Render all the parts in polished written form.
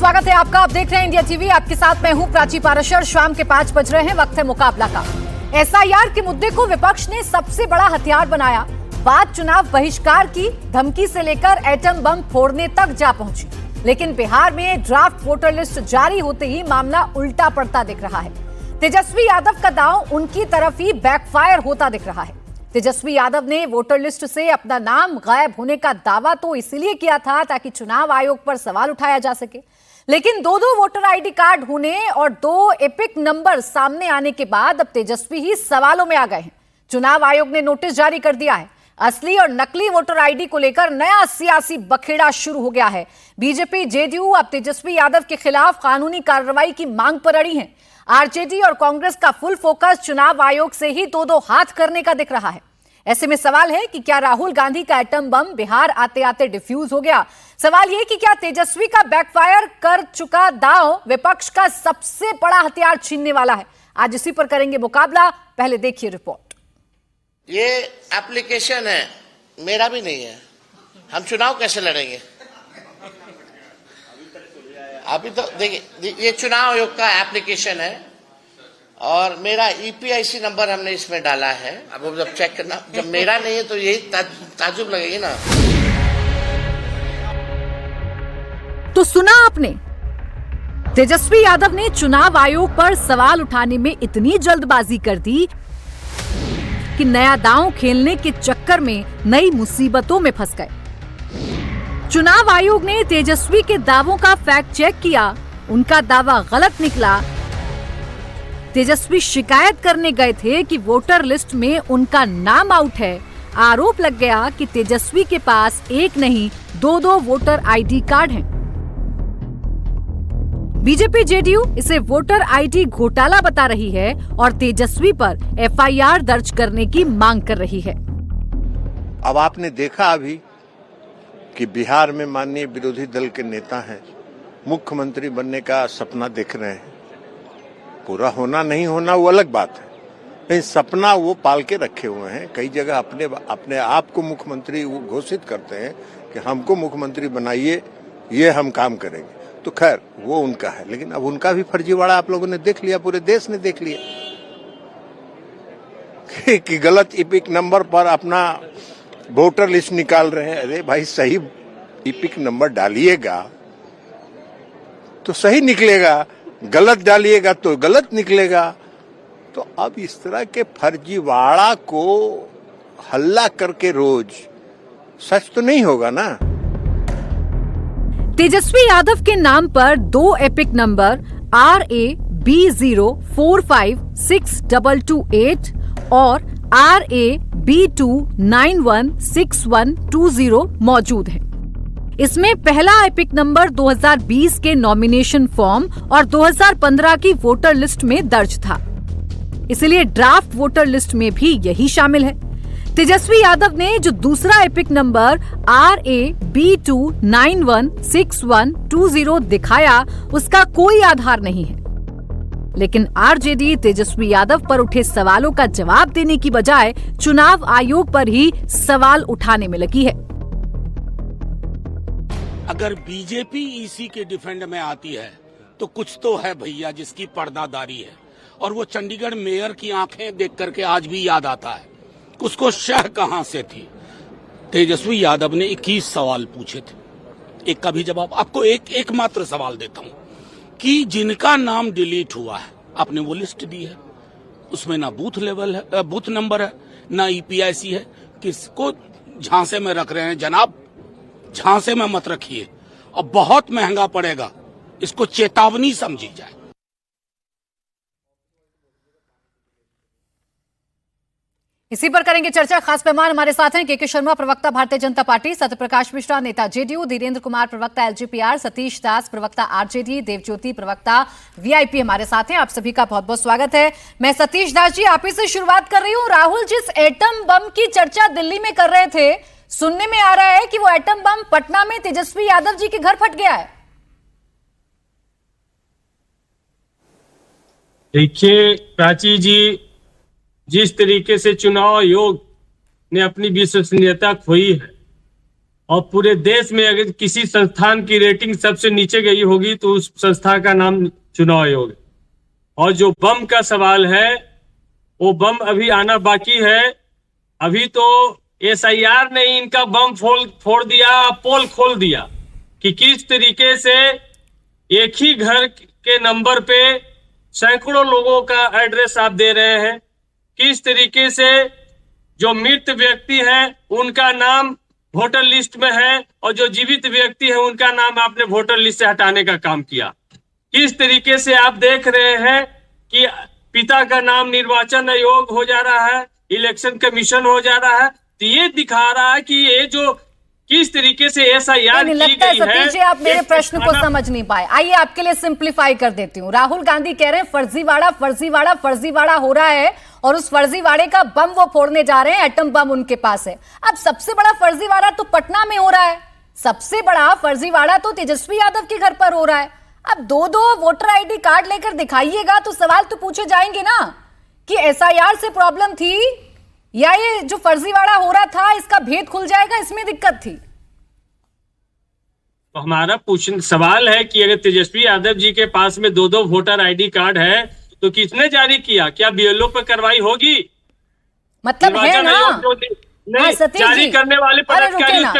स्वागत है आपका। आप देख रहे हैं इंडिया टीवी। आपके साथ मैं हूं प्राची पाराशर। शाम के 5 बज रहे हैं, वक्त है मुकाबला का। एसआईआर के मुद्दे को विपक्ष ने सबसे बड़ा हथियार बनाया। बात चुनाव बहिष्कार की धमकी से लेकर एटम बम फोड़ने तक जा पहुंची। लेकिन बिहार में ड्राफ्ट वोटर लिस्ट जारी होते ही मामला उल्टा पड़ता दिख रहा है। तेजस्वी यादव का दांव उनकी तरफ ही बैकफायर होता दिख रहा है। तेजस्वी यादव ने वोटर लिस्ट से अपना नाम गायब होने का दावा तो इसलिए किया था ताकि चुनाव आयोग पर सवाल उठाया जा सके, लेकिन दो वोटर आईडी कार्ड होने और 2 एपिक नंबर सामने आने के बाद अब तेजस्वी ही सवालों में आ गए हैं। चुनाव आयोग ने नोटिस जारी कर दिया है। असली और नकली वोटर आईडी को लेकर नया सियासी बखेड़ा शुरू हो गया है। बीजेपी जेडीयू अब तेजस्वी यादव के खिलाफ कानूनी कार्रवाई की मांग पर अड़ी है। आरजेडी और कांग्रेस का फुल फोकस चुनाव आयोग से ही दो हाथ करने का दिख रहा है। ऐसे में सवाल है कि क्या राहुल गांधी का एटम बम बिहार आते आते डिफ्यूज हो गया? सवाल यह कि क्या तेजस्वी का बैकफायर कर चुका दांव विपक्ष का सबसे बड़ा हथियार छीनने वाला है? आज इसी पर करेंगे मुकाबला। पहले देखिए रिपोर्ट। ये एप्लीकेशन है, मेरा भी नहीं है। हम चुनाव कैसे लड़ेंगे? अभी तो देखिए, ये चुनाव आयोग का एप्लीकेशन है और मेरा ईपीआईसी नंबर हमने इसमें डाला है। अब जब चेक करना, जब मेरा नहीं है तो यही ताजुब लगेगी ना। तो सुना आपने, तेजस्वी यादव ने चुनाव आयोग पर सवाल उठाने में इतनी जल्दबाजी कर दी कि नया दांव खेलने के चक्कर में नई मुसीबतों में फंस गए। चुनाव आयोग ने तेजस्वी के दावों का फैक्ट चेक किया, उनका दावा गलत निकला। तेजस्वी शिकायत करने गए थे कि वोटर लिस्ट में उनका नाम आउट है। आरोप लग गया कि तेजस्वी के पास एक नहीं 2 वोटर आईडी कार्ड हैं। बीजेपी जेडीयू इसे वोटर आईडी घोटाला बता रही है और तेजस्वी पर एफआईआर दर्ज करने की मांग कर रही है। अब आपने देखा अभी कि बिहार में माननीय विरोधी दल के नेता हैं, मुख्यमंत्री बनने का सपना देख रहे हैं। पूरा होना नहीं होना वो अलग बात है, लेकिन सपना वो पाल के रखे हुए हैं। कई जगह अपने आप को मुख्यमंत्री घोषित करते हैं कि हमको मुख्यमंत्री बनाइए, ये हम काम करेंगे। तो खैर वो उनका है, लेकिन अब उनका भी फर्जीवाड़ा आप लोगों ने देख लिया, पूरे देश ने देख लिया कि गलत इपिक नंबर पर अपना वोटर लिस्ट निकाल रहे हैं। अरे भाई, सही इपिक नंबर डालिएगा तो सही निकलेगा, गलत डालिएगा तो गलत निकलेगा। तो अब इस तरह के फर्जीवाड़ा को हल्ला करके रोज सच तो नहीं होगा ना। तेजस्वी यादव के नाम पर 2 एपिक नंबर RAB045622 और RAB29162120 मौजूद है। इसमें पहला एपिक नंबर 2020 के नॉमिनेशन फॉर्म और 2015 की वोटर लिस्ट में दर्ज था, इसलिए ड्राफ्ट वोटर लिस्ट में भी यही शामिल है। तेजस्वी यादव ने जो दूसरा एपिक नंबर RAB29162120 दिखाया, उसका कोई आधार नहीं है। लेकिन आरजेडी तेजस्वी यादव पर उठे सवालों का जवाब देने की बजाय चुनाव आयोग पर ही सवाल उठाने में लगी है। अगर बीजेपी ईसी के डिफेंड में आती है तो कुछ तो है भैया जिसकी पर्दादारी है, और वो चंडीगढ़ मेयर की आंखें देख करके आज भी याद आता है उसको शह कहां से थी। तेजस्वी यादव ने 21 सवाल पूछे थे, एक का भी जवाब। आपको एक मात्र सवाल देता हूं कि जिनका नाम डिलीट हुआ है, आपने वो लिस्ट दी है, उसमें ना बूथ लेवल है, बूथ नंबर है, ना ईपीआईसी है। किसको झांसे में रख रहे हैं जनाब? झांसे में मत रखिए, और बहुत महंगा पड़ेगा। इसको चेतावनी समझी जाए। इसी पर करेंगे चर्चा। खास मेहमान हमारे साथ हैं के शर्मा, प्रवक्ता भारतीय जनता पार्टी, सत्यप्रकाश मिश्रा, नेता जेडीयू, धीरेन्द्र कुमार, प्रवक्ता एलजेपीआर, सतीश दास, प्रवक्ता आरजेडी, देवज्योति, प्रवक्ता वीआईपी हमारे साथ हैं। आप सभी का बहुत बहुत स्वागत है। मैं सतीश दास जी आप ही से शुरुआत कर रही हूँ। राहुल, जिस एटम बम की चर्चा दिल्ली में कर रहे थे, सुनने में आ रहा है कि वो एटम बम पटना में तेजस्वी यादव जी के घर फट गया है। देखिए प्राची जी, जिस तरीके से चुनाव आयोग ने अपनी विश्वसनीयता खोई है, और पूरे देश में अगर किसी संस्थान की रेटिंग सबसे नीचे गई होगी तो उस संस्था का नाम चुनाव आयोग है। और जो बम का सवाल है वो बम अभी आना बाकी है। अभी तो SIR ने इनका बम फोड़ दिया, पोल खोल दिया कि किस तरीके से एक ही घर के नंबर पे सैकड़ों लोगों का एड्रेस आप दे रहे हैं, किस तरीके से जो मृत व्यक्ति हैं उनका नाम वोटर लिस्ट में है और जो जीवित व्यक्ति है उनका नाम आपने वोटर लिस्ट से हटाने का काम किया। किस तरीके से आप देख रहे हैं कि पिता का नाम निर्वाचन आयोग हो जा रहा है, इलेक्शन कमीशन हो जा रहा है। तो ये दिखा रहा है कि ये जो किस तरीके से SIR की लगता है गई है। सतीश जी आप मेरे प्रश्न को समझ नहीं पाए। आइए आपके लिए सिंप्लीफाई कर देती हूँ। राहुल गांधी कह रहे हैं फर्जीवाड़ा फर्जीवाड़ा फर्जीवाड़ा हो रहा है और उस फर्जीवाड़े का बम वो फोड़ने जा रहे हैं, एटम बम उनके पास है। अब सबसे बड़ा फर्जीवाड़ा तो पटना में हो रहा है, सबसे बड़ा फर्जीवाड़ा तो तेजस्वी यादव के घर पर हो रहा है। अब दो वोटर ID कार्ड लेकर दिखाइएगा तो सवाल तो पूछे जाएंगे ना कि SIR से प्रॉब्लम थी या ये जो फर्जीवाड़ा हो रहा था इसका भेद खुल जाएगा, इसमें दिक्कत थी। तो हमारा सवाल है कि अगर तेजस्वी यादव जी के पास में दो वोटर ID कार्ड है तो किसने जारी किया? क्या BLO पर कार्रवाई होगी? मतलब है ना? नहीं, जारी करने वाले पदाधिकारी उस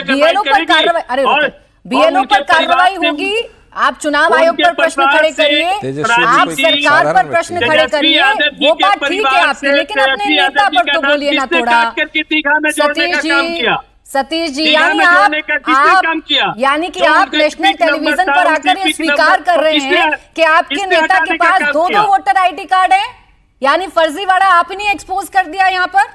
पर कार्रवाई BLO पर कार्रवाई होगी। आप चुनाव आयोग पर प्रश्न खड़े करिए, आप सरकार पर प्रश्न खड़े करिए, वो बात ठीक है आपकी, लेकिन अपने नेता पर तो बोलिए ना थोड़ा। सतीश जी यानी कि आप नेशनल टेलीविजन पर आकर ये स्वीकार कर रहे हैं कि आपके नेता के पास दो वोटर ID कार्ड है, यानी फर्जीवाड़ा आप ही नहीं एक्सपोज कर दिया यहाँ पर?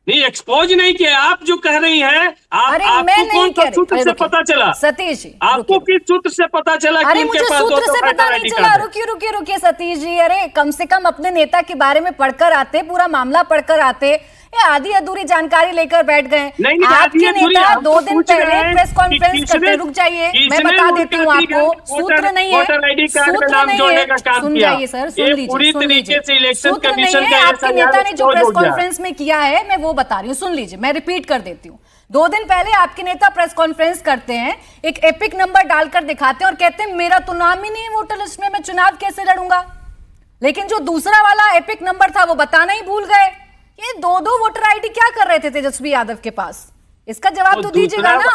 नहीं, एक्सपोज नहीं किया। आप जो कह रही हैं, आपको कौन सा सूत्र से पता चला? सतीश जी आपको किस सूत्र से पता चला? अरे मुझे सूत्र से पता नहीं चला। रुकिए सतीश जी, अरे कम से कम अपने नेता के बारे में पढ़कर आते, पूरा मामला पढ़कर आते। ये आधी अधूरी जानकारी लेकर बैठ गए। आपके नेता 2 दिन पहले प्रेस कॉन्फ्रेंस करते, रुक जाइए मैं बता देती हूँ आपको, सूत्र नहीं है, सूत्र नहीं है, सुन जाइए सर, सुन लीजिए, सूत्र नहीं है। आपके नेता ने जो प्रेस कॉन्फ्रेंस में किया है मैं वो बता रही हूँ, सुन लीजिए, मैं रिपीट कर देती हूँ। 2 दिन पहले आपके नेता प्रेस कॉन्फ्रेंस करते हैं, एक एपिक नंबर डालकर दिखाते हैं और कहते हैं मेरा तो नाम ही नहीं है वोटर लिस्ट में, मैं चुनाव कैसे लड़ूंगा। लेकिन जो दूसरा वाला एपिक नंबर था वो बताना ही भूल गए। ये 2 वोटर ID क्या कर रहे थे तेजस्वी यादव के पास? इसका जवाब तो दीजिएगा ना।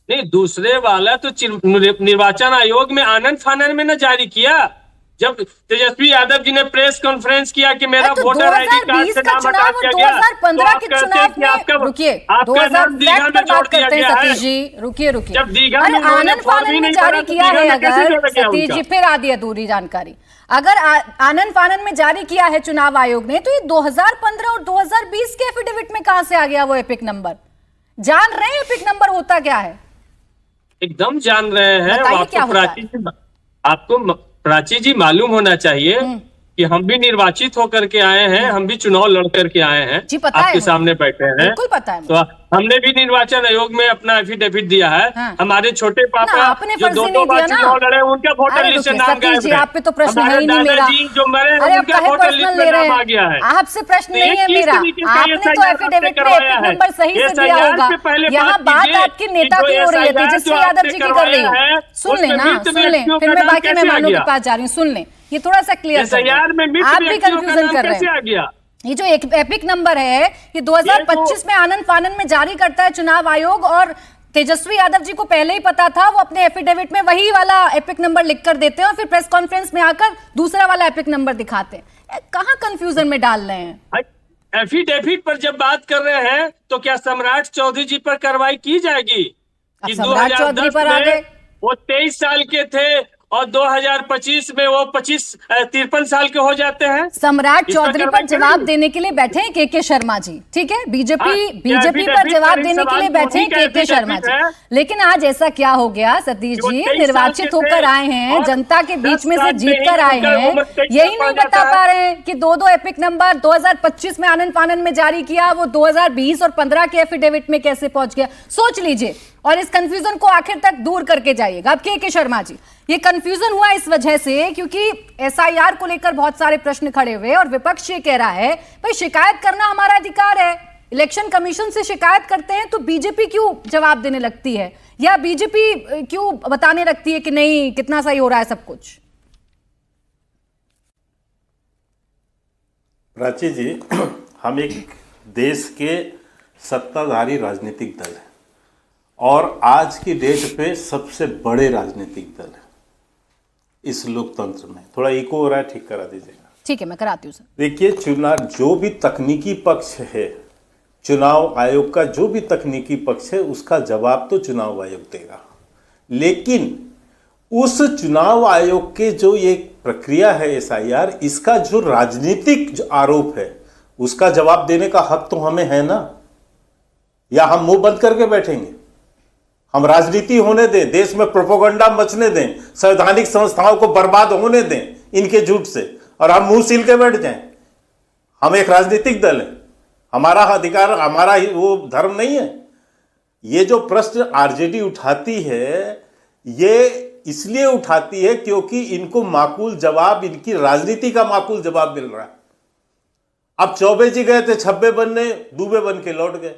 नहीं, दूसरे वाला तो निर्वाचन आयोग में आनन फानन में न जारी किया। जब तेजस्वी यादव जी ने प्रेस कॉन्फ्रेंस किया कि मेरा वोटर ID कार्ड से नाम हटा दिया गया, 2015 के चुनाव में, रुकिए 2000 पर बात करते हैं सतीश जी, रुकिए जब दीघा में आनन फानन में जारी किया है, अगर सतीश जी फिर आधी अधूरी जानकारी, अगर आनन फानन में जारी किया है चुनाव आयोग ने, तो ये 2015 और 2020 के एफिडेविट में कहां से आ गया वो एपिक नंबर? जान रहे हैं एपिक नंबर होता क्या है? एकदम जान रहे हैं। आपको प्राची जी मालूम होना चाहिए कि हम भी निर्वाचित होकर के आए हैं, हम भी चुनाव लड़ करके आए हैं, आपके सामने बैठे हैं, बिल्कुल पता है। तो हमने भी निर्वाचन आयोग में अपना एफिडेविट दिया है। हमारे छोटे पापा जो 2 बार चुनाव लड़े उनका वोटर लिस्ट से नाम गायब है। आप पे तो प्रश्न है ही नहीं मेरा। जो मरे उनका वोटर लिस्ट में नाम आ गया है। आपसे प्रश्न नहीं है मेरा, आपने तो एफिडेविट में एपिक नंबर सही से दिया होगा। यहाँ बात आपके नेता की हो रही है, तेजस्वी यादव जी की कर रही है। सुन लेना, सुन ले, फिर मैं बाकी मेहमानों के पास जा रही हूँ, सुन ले, ये थोड़ा सा क्लियर कर दो। आप भी कंफ्यूजन कर रहे हैं। ये जो एक एपिक नंबर है ये 2025 में आनन फानन में जारी करता है चुनाव आयोग, और तेजस्वी यादव जी को पहले ही पता था, वो अपने एफिडेविट में वही वाला एपिक नंबर लिखकर देते हैं और फिर प्रेस कॉन्फ्रेंस में आकर दूसरा वाला एपिक नंबर दिखाते हैं। कहां कंफ्यूजन में डाल रहे हैं? एफिडेविट पर जब बात कर रहे हैं तो क्या सम्राट चौधरी जी पर कार्रवाई की जाएगी? सम्राट चौधरी पर आ गए, वो 23 साल के थे और 2025 में वो 53 साल के हो जाते हैं। सम्राट चौधरी पर जवाब देने के लिए बैठे हैं के शर्मा जी, ठीक है, बीजेपी पर जवाब देने के लिए बैठे हैं के शर्मा जी। लेकिन आज ऐसा क्या हो गया सतीश जी, निर्वाचित होकर आए हैं, जनता के बीच में से जीत कर आए हैं, यही नहीं बता पा रहे हैं कि 2 एपिक नंबर 2025 में आनन फानन में जारी किया, वो 2020 और 15 के एफिडेविट में कैसे पहुंच गया? सोच लीजिए और इस कंफ्यूजन को आखिर तक दूर करके जाइएगा। अब के शर्मा जी, ये कंफ्यूजन हुआ इस वजह से क्योंकि SIR को लेकर बहुत सारे प्रश्न खड़े हुए और विपक्ष ये कह रहा है भाई शिकायत करना हमारा अधिकार है, इलेक्शन कमीशन से शिकायत करते हैं तो बीजेपी क्यों जवाब देने लगती है, या बीजेपी क्यों बताने लगती है कि नहीं कितना सही हो रहा है सब कुछ? प्राची जी, हम एक देश के सत्ताधारी राजनीतिक दल है और आज की डेट पे सबसे बड़े राजनीतिक दल है इस लोकतंत्र में। थोड़ा इको हो रहा है, ठीक करा दीजिएगा। ठीक है, मैं कराती हूँ सर। देखिए, चुनाव जो भी तकनीकी पक्ष है, चुनाव आयोग का जो भी तकनीकी पक्ष है, उसका जवाब तो चुनाव आयोग देगा, लेकिन उस चुनाव आयोग के जो ये प्रक्रिया है SIR, इसका जो राजनीतिक जो आरोप है उसका जवाब देने का हक तो हमें है ना, या हम मुंह बंद करके बैठेंगे? हम राजनीति होने दें, देश में प्रोपेगेंडा मचने दें, संवैधानिक संस्थाओं को बर्बाद होने दें इनके झूठ से, और हम मुंह सील के बैठ जाएं? हम एक राजनीतिक दल है, हमारा अधिकार, हमारा वो धर्म नहीं है। ये जो प्रश्न RJD उठाती है, ये इसलिए उठाती है क्योंकि इनको माकूल जवाब, इनकी राजनीति का माकूल जवाब मिल रहा है। अब चौबे जी गए थे छब्बे बनने, दूबे बन के लौट गए।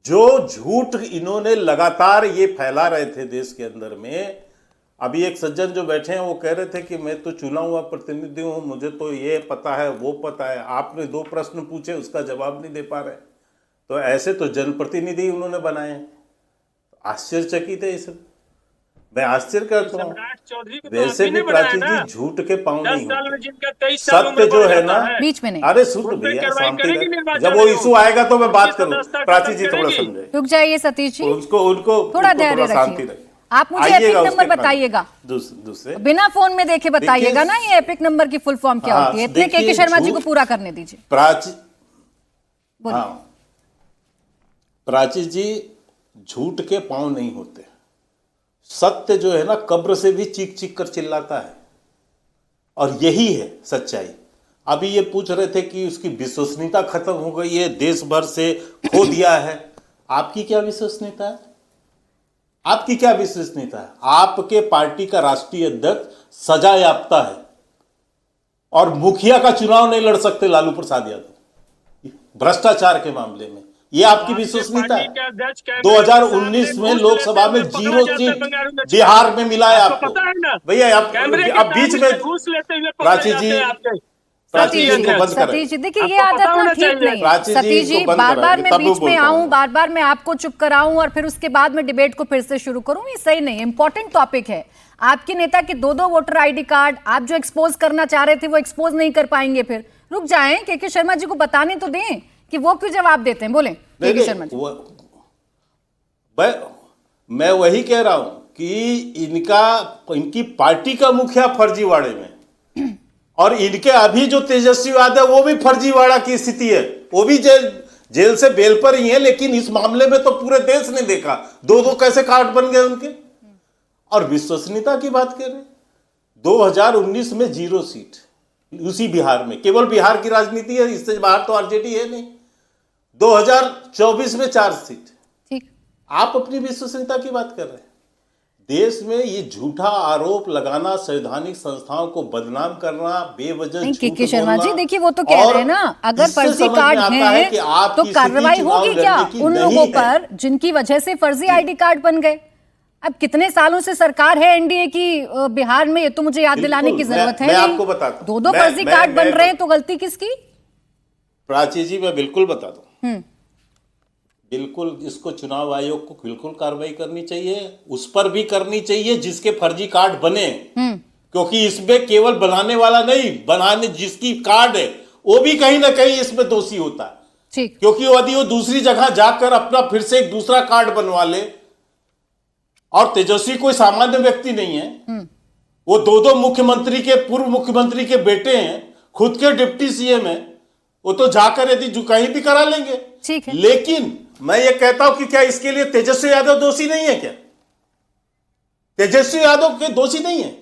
जो झूठ इन्होंने लगातार ये फैला रहे थे देश के अंदर में, अभी एक सज्जन जो बैठे हैं वो कह रहे थे कि मैं तो चुना हुआ प्रतिनिधि हूं, मुझे तो ये पता है वो पता है। आपने 2 प्रश्न पूछे, उसका जवाब नहीं दे पा रहे, तो ऐसे तो जनप्रतिनिधि उन्होंने बनाए हैं। आश्चर्यचकित है इस, मैं आश्चर्य करता हूँ। वैसे भी प्राची जी झूठ के पांव नहीं होते, सत्य जो है ना, बीच में नहीं। अरे सुन भैया, शांति रख, जब वो इशू आएगा तो मैं बात करूँ। प्राची जी थोड़ा समझे, रुक जाइए सतीश जी, उनको थोड़ा धैर्य रखिए। आप मुझे एपिक नंबर बताइएगा, दूसरे बिना फोन में देखे बताइएगा ना, ये एपिक नंबर की फुल फॉर्म क्या होती है? इतने के शर्मा जी को पूरा करने दीजिए। प्राची जी, झूठ के पांव नहीं होते, सत्य जो है ना कब्र से भी चीख चीख कर चिल्लाता है, और यही है सच्चाई। अभी ये पूछ रहे थे कि उसकी विश्वसनीयता खत्म हो गई है, देश भर से खो दिया है। आपकी क्या विश्वसनीयता है? आपकी क्या विश्वसनीयता है? आपके पार्टी का राष्ट्रीय अध्यक्ष सजा याफ्ता है और मुखिया का चुनाव नहीं लड़ सकते लालू प्रसाद यादव भ्रष्टाचार के मामले में। ये आपकी विश्वसनीयता है? 2019 में लोकसभा में 0 सीट बिहार में मिला है आपको। भैया अब बीच में प्राची जी, सतीश जी देखिए, ये आदत ना ठीक नहीं है। सतीश जी, बार बार मैं बीच में आऊं, बार बार मैं आपको चुप कराऊं और फिर उसके बाद में डिबेट को फिर से शुरू करूं, ये सही नहीं है। इंपॉर्टेंट टॉपिक है। आपके नेता के 2-2 वोटर ID कार्ड आप जो एक्सपोज करना चाह रहे थे वो एक्सपोज नहीं कर पाएंगे। फिर रुक जाएं, के शर्मा जी को बताने तो दें कि वो क्यों जवाब देते हैं। बोले के शर्मा जी। मैं वही कह रहा हूं कि इनकी पार्टी का मुखिया फर्जीवाड़े में, और इनके अभी जो तेजस्वी यादव वो भी फर्जीवाड़ा की स्थिति है, वो भी जेल से बेल पर ही है। लेकिन इस मामले में तो पूरे देश ने देखा 2-2 कैसे कार्ड बन गए उनके। और विश्वसनीयता की बात कर रहे, 2019 में 0 सीट उसी बिहार में, केवल बिहार की राजनीति है, इससे बाहर तो RJD है नहीं। 2024 में 4 सीट। ठीक, आप अपनी विश्वसनीयता की बात कर रहे हैं। देश में ये झूठा आरोप लगाना, संवैधानिक संस्थाओं को बदनाम करना, बेवजह के शर्मा जी देखिए, वो तो कह रहे हैं ना, अगर फर्जी कार्ड हैं तो कार्रवाई होगी क्या उन लोगों पर जिनकी वजह से फर्जी ID कार्ड बन गए? अब कितने सालों से सरकार है NDA की बिहार में, ये तो मुझे याद दिलाने की जरूरत है। मैं आपको बताता हूं, 2-2 फर्जी कार्ड बन रहे हैं तो गलती किसकी? प्राची जी, मैं बिल्कुल बता दूं, बिल्कुल इसको चुनाव आयोग को बिल्कुल कार्रवाई करनी चाहिए, उस पर भी करनी चाहिए जिसके फर्जी कार्ड बने, क्योंकि इसमें केवल बनाने वाला नहीं, बनाने जिसकी कार्ड है वो भी कहीं ना कहीं इसमें दोषी होता है। ठीक, क्योंकि यदि वो दूसरी जगह जाकर अपना फिर से एक दूसरा कार्ड बनवा ले, और तेजस्वी कोई सामान्य व्यक्ति नहीं है, वो 2-2 मुख्यमंत्री के, पूर्व मुख्यमंत्री के बेटे हैं, खुद के डिप्टी CM है, वो तो जाकर यदि कहीं भी करा लेंगे। ठीक है, लेकिन मैं ये कहता हूं कि क्या इसके लिए तेजस्वी यादव दोषी नहीं है? क्या तेजस्वी यादव के दोषी नहीं है?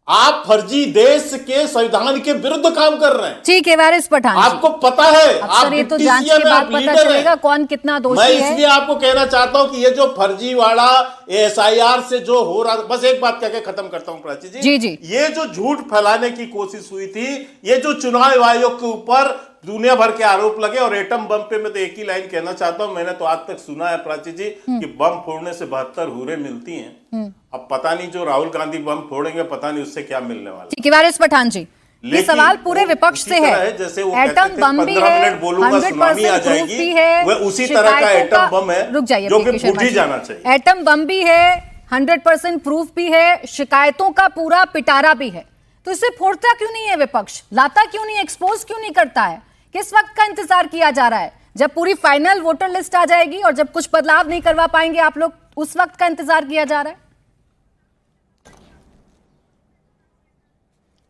आप फर्जी देश के संविधान के विरुद्ध काम कर रहे हैं। ठीक है वारिस पठान, आपको पता है, आप ये तो जांच के बाद पता चलेगा कौन कितना दोषी है। मैं इसलिए आपको कहना चाहता हूं कि ये जो फर्जीवाड़ा SIR से जो हो रहा, बस एक बात कहकर खत्म करता हूं प्राची जी, जी, ये जो झूठ फैलाने की कोशिश हुई थी, ये जो चुनाव आयोग के ऊपर दुनिया भर के आरोप लगे। और एटम बम पे मैं तो एक ही लाइन कहना चाहता हूं, मैंने तो आज तक सुना है प्राची जी कि बम फोड़ने से 72 हूरें मिलती हैं। अब पता नहीं जो राहुल गांधी बम फोड़ेंगे, पता नहीं उससे क्या मिलने वाला। ठीक है वारिस पठान जी, ये सवाल पूरे विपक्ष से है। जैसे वो एटम बम भी है, 100% प्रूफ भी है, वह उसी तरह का एटम बम है रुक जाइए, जो कि फूट ही जाना चाहिए। एटम बम भी है, 100% प्रूफ भी है, शिकायतों का पूरा पिटारा भी है, तो इसे फोड़ता क्यों नहीं है विपक्ष? लाता क्यों नहीं, एक्सपोज क्यों नहीं करता है? किस वक्त का इंतजार किया जा रहा है? जब पूरी फाइनल वोटर लिस्ट आ जाएगी और जब कुछ बदलाव नहीं करवा पाएंगे आप लोग, उस वक्त का इंतजार किया जा रहा है?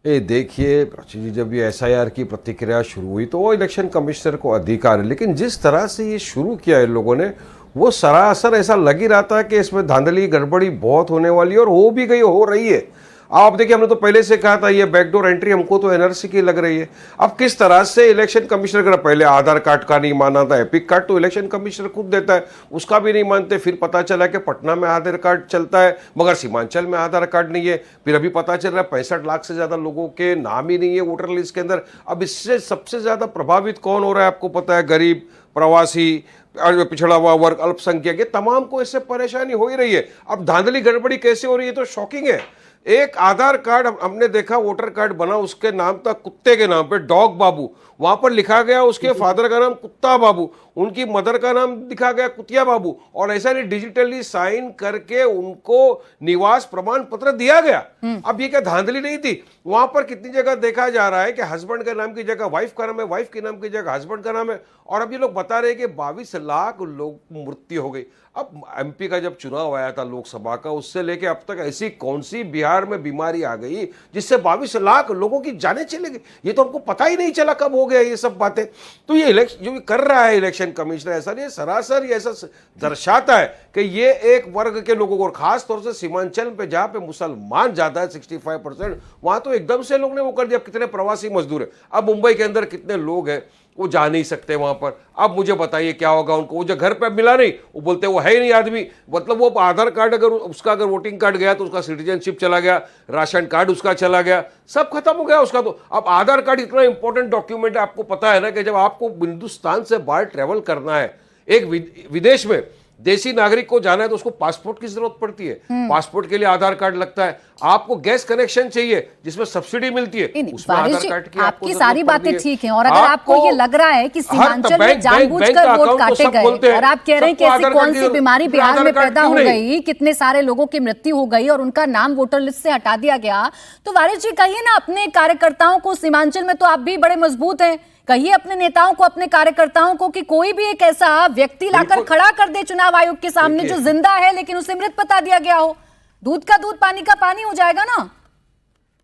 ये देखिए जी, जब ये SIR की प्रतिक्रिया शुरू हुई तो वो इलेक्शन कमिश्नर को अधिकार है, लेकिन जिस तरह से ये शुरू किया है लोगों ने, वो सरासर ऐसा लग ही रहा था कि इसमें धांधली गड़बड़ी बहुत होने वाली है, और हो भी गई, हो रही है। आप देखिए, हमने तो पहले से कहा था ये बैकडोर एंट्री हमको तो NRC की लग रही है। अब किस तरह से इलेक्शन कमिश्नर का, पहले आधार कार्ड का नहीं माना था, एपिक कार्ड तो इलेक्शन कमिश्नर खुद देता है, उसका भी नहीं मानते। फिर पता चला कि पटना में आधार कार्ड चलता है मगर सीमांचल में आधार कार्ड नहीं है। फिर अभी पता चल रहा है 65 लाख से ज्यादा लोगों के नाम ही नहीं है वोटर लिस्ट के अंदर। अब इससे सबसे ज्यादा प्रभावित कौन हो रहा है आपको पता है? गरीब, प्रवासी, पिछड़ा हुआ वर्ग, अल्पसंख्यक, ये तमाम को इससे परेशानी हो ही रही है। अब धांधली गड़बड़ी कैसे हो रही है तो शॉकिंग है। एक आधार कार्ड हमने देखा, वोटर कार्ड बना, उसके नाम था कुत्ते के नाम पे डॉग बाबू, वहां पर लिखा गया उसके फादर का नाम कुत्ता बाबू, उनकी मदर का नाम लिखा गया कुतिया बाबू, और ऐसा नहीं डिजिटली साइन करके उनको निवास प्रमाण पत्र दिया गया। अब ये क्या धांधली नहीं थी? वहां पर कितनी जगह देखा जा रहा है कि हस्बैंड के नाम की जगह वाइफ का नाम है, वाइफ के नाम की जगह हस्बैंड का नाम है, और अब ये लोग बता रहे हैं कि 22 लाख लोग मृत्यु हो गई। अब MP का जब चुनाव आया था लोकसभा का, उससे लेके अब तक ऐसी कौन सी बिहार में बीमारी आ गई जिससे 22 लाख लोगों की जानें चली गई? ये तो हमको पता ही नहीं चला कब हो गया ये सब बातें। तो ये इलेक्शन जो कर रहा है इलेक्शन कमिश्नर, ऐसा नहीं, सरासर ये ऐसा दर्शाता है कि ये एक वर्ग के लोगों को, और खास तौर से सीमांचल पे जहां पे मुसलमान ज्यादा है 65%, वहां तो एकदम से लोग ने वो कर दिया। कितने प्रवासी मजदूर है, अब मुंबई के अंदर कितने लोग हैं वो जा नहीं सकते वहां पर। अब मुझे बताइए क्या होगा उनको? वो जो घर पे मिला नहीं, वो बोलते वो है ही नहीं आदमी। मतलब वो आधार कार्ड अगर उसका, अगर वोटिंग कार्ड गया तो उसका सिटीजनशिप चला गया, राशन कार्ड उसका चला गया, सब खत्म हो गया उसका। तो अब आधार कार्ड इतना इंपॉर्टेंट डॉक्यूमेंट है, आपको पता है ना कि जब आपको हिंदुस्तान से बाहर ट्रेवल करना है, एक विदेश में देशी नागरिक को जाना है तो उसको पासपोर्ट की जरूरत पड़ती है। पासपोर्ट के लिए आधार कार्ड लगता है। आपको गैस कनेक्शन चाहिए जिसमें सब्सिडी मिलती है, उसमें आधार कार्ड की आपकी सारी बातें ठीक हैं, और अगर आपको ये लग रहा है कि सीमांचल में जानबूझकर वोट काटे गए और आप कह रहे हैं कि ऐसी कौन सी बीमारी बिहार में पैदा हो गई, कितने सारे लोगों की मृत्यु हो गई और उनका नाम वोटर लिस्ट से हटा दिया गया, तो वारिस जी कहिए ना अपने कार्यकर्ताओं को, सीमांचल में तो आप भी बड़े मजबूत हैं, कहिए अपने नेताओं को, अपने कार्यकर्ताओं को कि कोई भी एक ऐसा व्यक्ति लाकर खड़ा कर दे चुनाव आयोग के सामने जो जिंदा है लेकिन उसे मृत बता दिया गया हो। दूध का दूध, पानी का पानी हो जाएगा ना।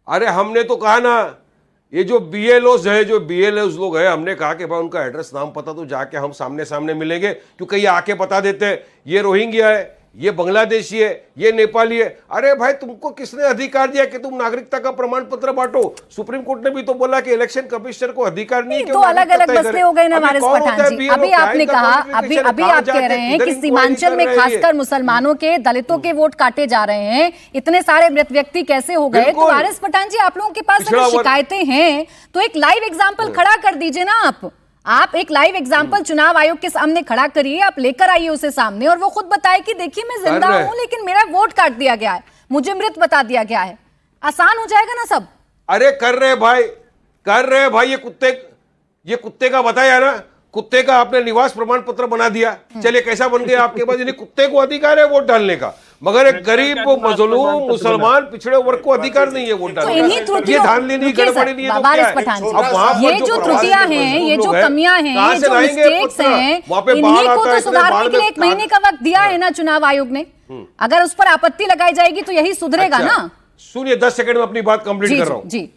अरे हमने तो कहा ना, ये जो BLOs है, जो BLOs लोग हैं, हमने कहा कि भाई उनका एड्रेस नाम पता तो जाके हम सामने सामने मिलेंगे, क्योंकि ये आके बता देते हैं ये रोहिंग्या है, ये बांग्लादेशी है, ये नेपाली है। अरे भाई तुमको किसने अधिकार दिया कि तुम नागरिकता का प्रमाण पत्र बांटो? सुप्रीम कोर्ट ने भी तो बोला कि इलेक्शन कमिश्नर को अधिकार नहीं है। तो अलग अलग मसले हो गए ना वारिस पठान जी। अभी आपने कहा, अभी आप कह रहे हैं कि सीमांचल में खासकर मुसलमानों के, दलितों के वोट काटे जा रहे हैं, इतने सारे मृत व्यक्ति कैसे हो गए? तो वारिस पठान जी आप लोगों के पास अगर शिकायतें हैं तो एक लाइव एग्जाम्पल खड़ा कर दीजिए ना। आप एक लाइव एग्जाम्पल चुनाव आयोग के सामने खड़ा करिए, आप लेकर आइए उसे सामने, और वो खुद बताए कि देखिए मैं जिंदा हूं लेकिन मेरा वोट काट दिया गया है, मुझे मृत बता दिया गया है। आसान हो जाएगा ना सब। अरे कर रहे भाई, कर रहे भाई। ये कुत्ते का बताया ना, कुत्ते का आपने निवास प्रमाण पत्र बना दिया, चलिए कैसा बन गया आपके पास? यानी कुत्ते को अधिकार है वोट डालने का, मगर एक गरीब मजलूम मुसलमान पिछड़े वर्ग को अधिकार नहीं है वोट डालने का। ये धांधली नहीं, गड़बड़ी नहीं, ये जो त्रुटियां हैं, ये जो कमियां हैं, ये जो मिस्टेक्स हैं, इन्हीं को तो सुधारने के लिए 1 महीने का वक्त दिया है ना चुनाव आयोग ने। अगर उस पर आपत्ति लगाई जाएगी तो यही सुधरेगा ना। सुनिए, 10 सेकंड में अपनी बात कंप्लीट कर रहा हूं जी,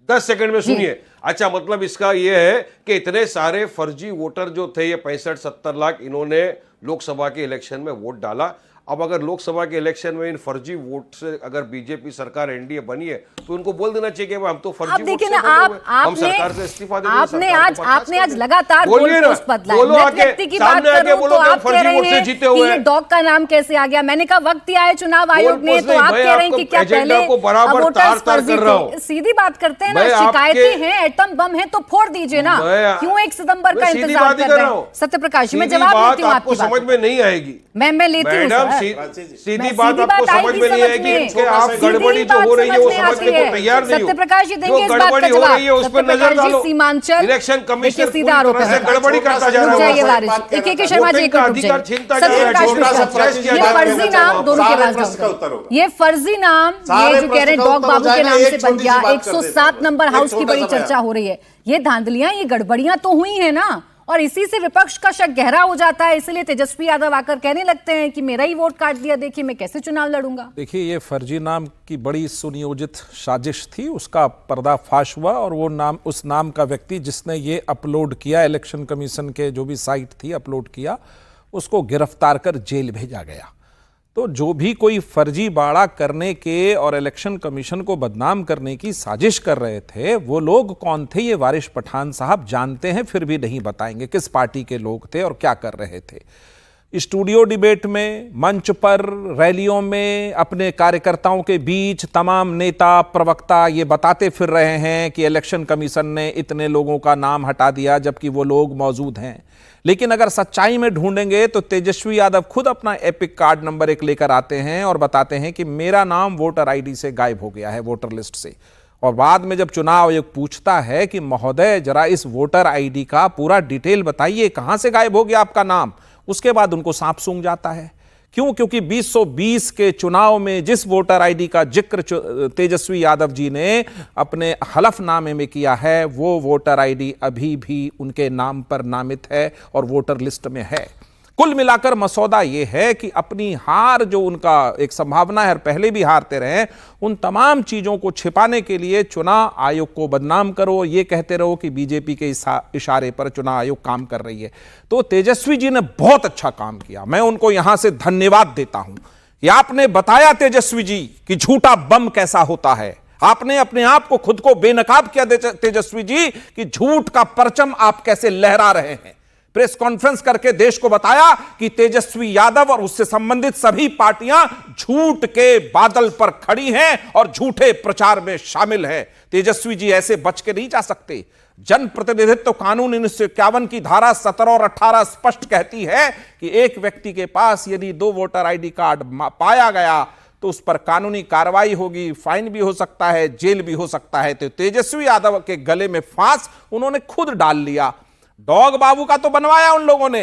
10 सेकंड में सुनिए। अच्छा, मतलब इसका यह है कि इतने सारे फर्जी वोटर जो थे, ये 65-70 लाख, इन्होंने लोकसभा के इलेक्शन में वोट डाला। अब अगर लोकसभा के इलेक्शन में इन फर्जी वोट से अगर बीजेपी सरकार एनडीए बनी है तो उनको बोल देना चाहिए कि हम तो फर्जी अब वोट देखिए से ना, बने हुए हैं, हम सरकार से इस्तीफा दे देंगे, आपने सरकार आज को बर्खास्त आपने कर आज देंगे। लगातार बोलिए ना, गोलपोस्ट बदला है। बोलो मैं आके, व्यक्ति की बात सामने आके करूं बोलो तो कि हम आप कह फर्जी रहे वोट से हैं जीते कि हुए ये हैं। डॉग का नाम कैसे आ गया। मैंने कहा वक्त दिया है चुनाव आयोग ने, तो आप कह रहे हैं कि क्या पहले वोटर्स फर्जी थे। सीधी बात करते हैं ना, शिकायतें हैं, एटम बम है तो फोड़ दीजिए ना, क्यों 1 सितंबर का इंतजार कर रहे हैं। सत्यप्रकाश जी, मैं जवाब लेती हूँ आपकी समझ में नहीं आएगी मैं लेती हूँ मैडम, सर। सीधी बात आपको समझ में नहीं आएगी कि आप गड़बड़ी जो हो रही है वो समझने को तैयार नहीं हो। सत्यप्रकाश जी देंगे जो इस बात का गड़बड़ी हो जवाब। रही है उस पर नजर सत्यप्रकाश जी, डालो। सीमांचल इलेक्शन कमीशन पूरी सीधा आरोप तरह से है। गड़बड़ी करता जा रुक रहा जाइए है। वारिस, के शर्मा जी, एक मिनट रुक अधिकार जाइए। छीनता जा रहा है, सत्यप्रकाश छोटा सा मिश्रा, प्रश्न किया ये जा रहा है। फर्जी नाम दोनों के पास, ये फर्जी नाम, ये जो कह रहे हैं डॉग बाबू के नाम से बन गया, 107 नंबर हाउस की बड़ी चर्चा हो रही है। ये धांधलियां, ये गड़बड़ियां तो हुई है ना, और इसी से विपक्ष का शक गहरा हो जाता है। इसलिए तेजस्वी यादव आकर कहने लगते हैं कि मेरा ही वोट काट दिया, देखिए मैं कैसे चुनाव लड़ूंगा। देखिए, ये फर्जी नाम की बड़ी सुनियोजित साजिश थी, उसका पर्दाफाश हुआ और वो नाम, उस नाम का व्यक्ति जिसने ये अपलोड किया, इलेक्शन कमीशन के जो भी साइट थी अपलोड किया, उसको गिरफ्तार कर जेल भेजा गया। तो जो भी कोई फर्जी बाड़ा करने के और इलेक्शन कमीशन को बदनाम करने की साजिश कर रहे थे, वो लोग कौन थे ये वारिस पठान साहब जानते हैं, फिर भी नहीं बताएंगे किस पार्टी के लोग थे और क्या कर रहे थे। स्टूडियो डिबेट में, मंच पर, रैलियों में, अपने कार्यकर्ताओं के बीच तमाम नेता प्रवक्ता ये बताते फिर रहे हैं कि इलेक्शन कमीशन ने इतने लोगों का नाम हटा दिया, जबकि वो लोग मौजूद हैं। लेकिन अगर सच्चाई में ढूंढेंगे तो तेजस्वी यादव खुद अपना एपिक कार्ड नंबर 1 लेकर आते हैं और बताते हैं कि मेरा नाम वोटर आईडी से गायब हो गया है, वोटर लिस्ट से। और बाद में जब चुनाव आयोग पूछता है कि महोदय जरा इस वोटर आईडी का पूरा डिटेल बताइए, कहां से गायब हो गया आपका नाम, उसके बाद उनको सांप सूंघ जाता है। क्यों? क्योंकि 2020 के चुनाव में जिस वोटर आईडी का जिक्र तेजस्वी यादव जी ने अपने हलफनामे में किया है, वो वोटर आईडी अभी भी उनके नाम पर नामित है और वोटर लिस्ट में है। कुल मिलाकर मसौदा ये है कि अपनी हार, जो उनका एक संभावना है और पहले भी हारते रहे, उन तमाम चीजों को छिपाने के लिए चुनाव आयोग को बदनाम करो, ये कहते रहो कि बीजेपी के इशारे पर चुनाव आयोग काम कर रही है। तो तेजस्वी जी ने बहुत अच्छा काम किया, मैं उनको यहां से धन्यवाद देता हूं कि आपने बताया तेजस्वी जी कि झूठा बम कैसा होता है। आपने अपने आप को, खुद को बेनकाब किया तेजस्वी जी कि झूठ का परचम आप कैसे लहरा रहे हैं। प्रेस कॉन्फ्रेंस करके देश को बताया कि तेजस्वी यादव और उससे संबंधित सभी पार्टियां झूठ के बादल पर खड़ी हैं और झूठे प्रचार में शामिल हैं। तेजस्वी जी ऐसे बच के नहीं जा सकते। जनप्रतिनिधित्व कानून 1951 की धारा 17 और 18 स्पष्ट कहती है कि एक व्यक्ति के पास यदि 2 वोटर आईडी कार्ड पाया गया तो उस पर कानूनी कार्रवाई होगी, फाइन भी हो सकता है, जेल भी हो सकता है। तो तेजस्वी यादव के गले में फांस उन्होंने खुद डाल लिया। डॉग बाबू का तो बनवाया उन लोगों ने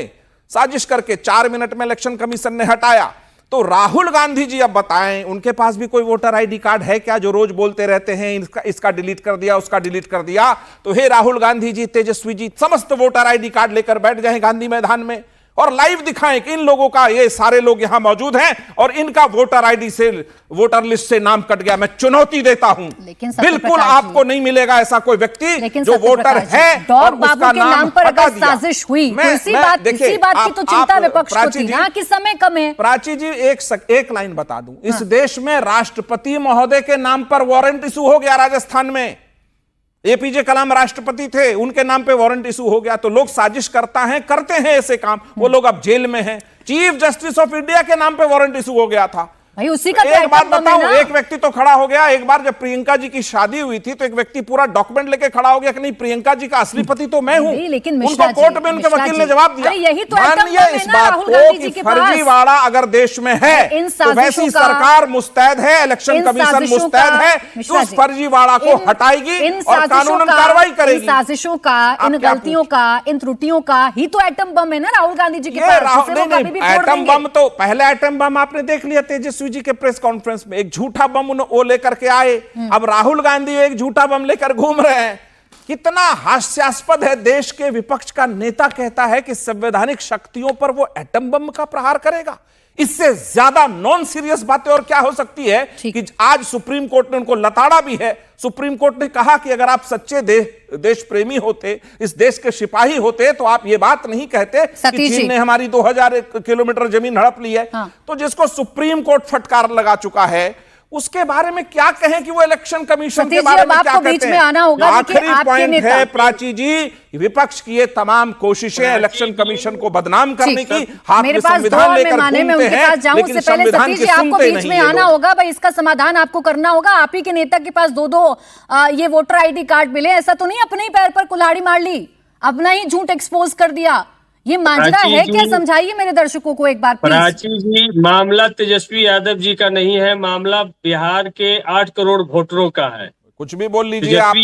साजिश करके, 4 मिनट में इलेक्शन कमीशन ने हटाया। तो राहुल गांधी जी अब बताएं, उनके पास भी कोई वोटर आईडी कार्ड है क्या, जो रोज बोलते रहते हैं इसका डिलीट कर दिया, उसका डिलीट कर दिया। तो हे राहुल गांधी जी, तेजस्वी जी, समस्त वोटर आईडी कार्ड लेकर बैठ जाएं गांधी मैदान में और लाइव दिखाएं कि इन लोगों का, ये सारे लोग यहां मौजूद हैं और इनका वोटर आईडी से, वोटर लिस्ट से नाम कट गया। मैं चुनौती देता हूं, बिल्कुल आपको नहीं मिलेगा ऐसा कोई व्यक्ति जो वोटर है और उसका नाम पर अगर साजिश हुई तो इसी बात की तो चिंता विपक्ष को थी ना कि समय कम है। प्राची जी, एक लाइन बता दूं, इस देश में राष्ट्रपति महोदय के नाम पर वारंट इशू हो गया। राजस्थान में एपीजे कलाम राष्ट्रपति थे, उनके नाम पे वारंट इशू हो गया। तो लोग साजिश करते हैं ऐसे काम, वो लोग अब जेल में हैं। चीफ जस्टिस ऑफ इंडिया के नाम पे वारंट इशू हो गया था। भाई उसी का एक बात बताऊं, एक व्यक्ति तो खड़ा हो गया। एक बार जब प्रियंका जी की शादी हुई थी तो एक व्यक्ति पूरा डॉक्यूमेंट लेके खड़ा हो गया कि नहीं, प्रियंका जी का असली पति तो मैं हूं। लेकिन उनको कोर्ट में उनके वकील ने जवाब दिया। यही तो मानिए इस बात को कि फर्जीवाड़ा अगर देश में है तो वैसी सरकार मुस्तैद है, इलेक्शन कमीशन मुस्तैद है, तो उस फर्जीवाड़ा को हटाएगी और कानूनन कार्रवाई करेगी। इन साजिशों का, इन गलतियों का, इन त्रुटियों का ही तो एटम बम है ना राहुल गांधी जी के पास। एटम बम तो पहले एटम बम आपने देख लिया तेजस्वी जी के प्रेस कॉन्फ्रेंस में, एक झूठा बम वो लेकर के आए। अब राहुल गांधी एक झूठा बम लेकर घूम रहे हैं। कितना हास्यास्पद है, देश के विपक्ष का नेता कहता है कि संवैधानिक शक्तियों पर वो एटम बम का प्रहार करेगा। इससे ज्यादा नॉन सीरियस बातें और क्या हो सकती है कि आज सुप्रीम कोर्ट ने उनको लताड़ा भी है। सुप्रीम कोर्ट ने कहा कि अगर आप सच्चे देश प्रेमी होते, इस देश के सिपाही होते, तो आप ये बात नहीं कहते कि चीन ने हमारी 2000 किलोमीटर जमीन हड़प ली है। हाँ। तो जिसको सुप्रीम कोर्ट फटकार लगा चुका है, उसके बारे में क्या कहें कि वो इलेक्शन कमीशन के बारे में क्या कहते हैं। आखिरी पॉइंट है प्राची जी, विपक्ष की ये तमाम कोशिशें इलेक्शन कमीशन को बदनाम करने की, हाथ में संविधान लेकर घूमते हैं, लेकिन संविधान की सुनते नहीं। में आना होगा भाई, इसका समाधान आपको करना होगा। आप ही के नेता के पास दो ये वोटर आईडी कार्ड मिले, ऐसा तो नहीं अपने ही पैर पर कुल्हाड़ी मार ली, अपना ही झूठ एक्सपोज कर दिया। ये माजरा है क्या? समझाइए मेरे दर्शकों को एक बार प्लीज। प्राची जी, मामला तेजस्वी यादव जी का नहीं है, मामला बिहार के 8 करोड़ वोटरों का है। कुछ भी बोल लीजिए आप।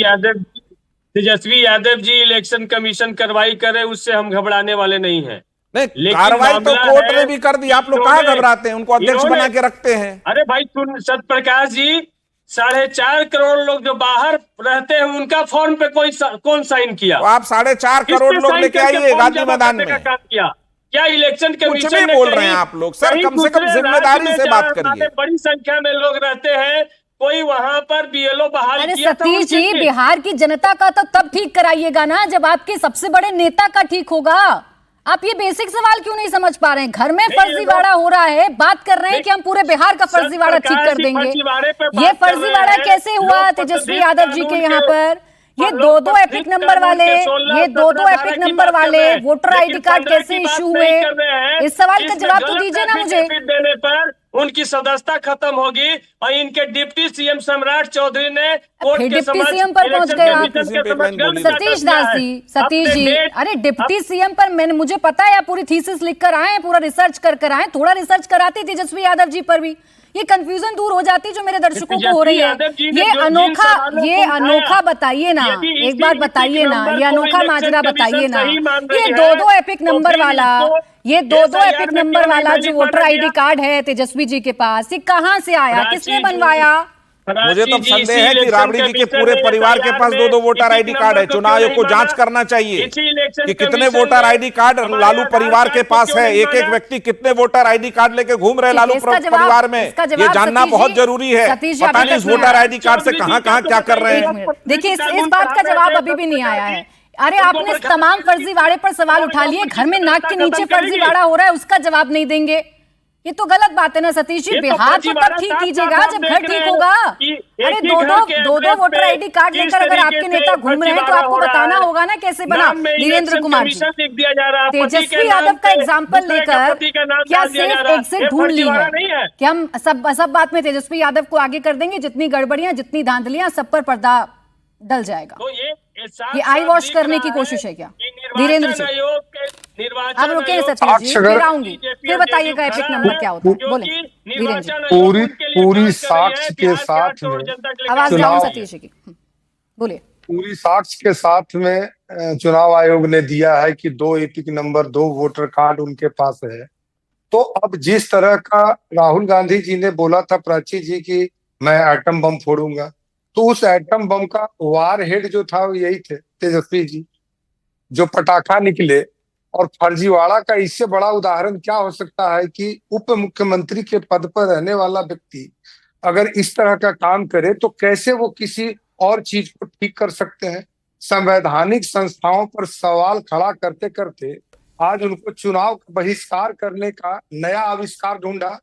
तेजस्वी यादव जी इलेक्शन कमीशन कार्रवाई करे, उससे हम घबराने वाले नहीं हैं। नहीं, कार्रवाई तो कोर्ट ने भी कर दी, आप लोग कहाँ घबराते हैं? उनको अध्यक्ष बना के रखते हैं। अरे भाई सुन सत्यप्रकाश जी, 4.5 करोड़ लोग जो बाहर रहते हैं, उनका फॉर्म पे कौन साइन किया? तो आप 4.5 करोड़ लोग लेके आइए गांधी मैदान में। क्या इलेक्शन कमीशन ने बोल रहे हैं आप लोग? सर कम से कम जिम्मेदारी से बात करिए। बड़ी संख्या में लोग रहते हैं, कोई वहां पर बीएलओ बहाल किया। सतीश जी, बिहार की जनता का तो तब ठीक कराइएगा ना जब आपके सबसे बड़े नेता का ठीक होगा। आप ये बेसिक सवाल क्यों नहीं समझ पा रहे हैं? घर में फर्जीवाड़ा हो रहा है, बात कर रहे हैं कि हम पूरे बिहार का फर्जीवाड़ा ठीक कर देंगे। ये फर्जीवाड़ा कैसे हुआ तेजस्वी यादव जी के यहाँ पर? ये दो एपिक नंबर वाले वोटर आईडी कार्ड कैसे इशू हुए? इस सवाल का जवाब तो दीजिए ना मुझे। देने पर उनकी सदस्यता खत्म होगी और इनके डिप्टी सीएम सम्राट चौधरी ने कोर्ट के डिप्टी सीएम पर पहुंच गए सतीश जी। अरे डिप्टी सीएम पर मुझे पता है आप पूरी थीसिस लिख कर आए, पूरा रिसर्च कर आए। थोड़ा रिसर्च कराते तेजस्वी यादव जी पर भी ये कंफ्यूजन दूर हो जाती जो मेरे दर्शकों को हो रही है। ये अनोखा बताइए ना, एक बार बताइए ना, ये अनोखा माजरा बताइए ना। ये दो एपिक नंबर वाला जो वोटर आईडी कार्ड है तेजस्वी जी के पास, ये कहां से आया, किसने बनवाया? मुझे तो संदेह है कि राबड़ी जी के पूरे परिवार के पास 2 वोटर आईडी कार्ड है। चुनाव आयोग को जांच करना चाहिए कि कितने वोटर आईडी कार्ड लालू परिवार के पास है। एक व्यक्ति कितने वोटर आईडी कार्ड लेके घूम रहे लालू परिवार में, ये जानना बहुत जरूरी है। पता नहीं इस वोटर आईडी कार्ड से कहां क्या कर रहे हैं। देखिए इस बात का जवाब अभी भी नहीं आया है। अरे आपने तमाम फर्जीवाड़े पर सवाल उठा लिए, घर में नाक के नीचे फर्जीवाड़ा हो रहा है, उसका जवाब नहीं देंगे, ये तो गलत बात है ना सतीश जी। बिहार तो तब ठीक कीजिएगा जब घर ठीक होगा। अरे दो वोटर आईडी कार्ड लेकर अगर आपके नेता घूम रहे हैं तो आपको बताना होगा ना कैसे बना। वीरेंद्र कुमार जी, तेजस्वी यादव का एग्जाम्पल लेकर क्या सेफ एग्जिट ढूंढ ली है कि हम सब बात में तेजस्वी यादव को आगे कर देंगे? जितनी गड़बड़ियां, जितनी धांधलियां, सब पर पर्दा डल जाएगा। ये आई वॉश करने की कोशिश है क्या? वीरेंद्र जी अब रुके सतीश जी, फिर आऊंगी, फिर बताइएगा एपिक नंबर क्या होता है। बोले वीरेंद्र जी। पूरी साक्ष्य के साथ में आवाज डाउन सतीश जी की, बोलिए। पूरी साक्ष्य के साथ में चुनाव आयोग ने दिया है कि 2 एपिक नंबर 2 वोटर कार्ड उनके पास है। तो अब जिस तरह का राहुल गांधी जी ने बोला था प्राची जी की मैं एटम बम फोड़ूंगा, तो उस एटम बम का वार हेड जो था वो यही थे तेजस्वी जी, जो पटाखा निकले। और फर्जीवाड़ा का इससे बड़ा उदाहरण क्या हो सकता है कि उप मुख्यमंत्री के पद पर रहने वाला व्यक्ति अगर इस तरह का काम करे तो कैसे वो किसी और चीज को ठीक कर सकते हैं। संवैधानिक संस्थाओं पर सवाल खड़ा करते करते आज उनको चुनाव का बहिष्कार करने का नया आविष्कार ढूंढा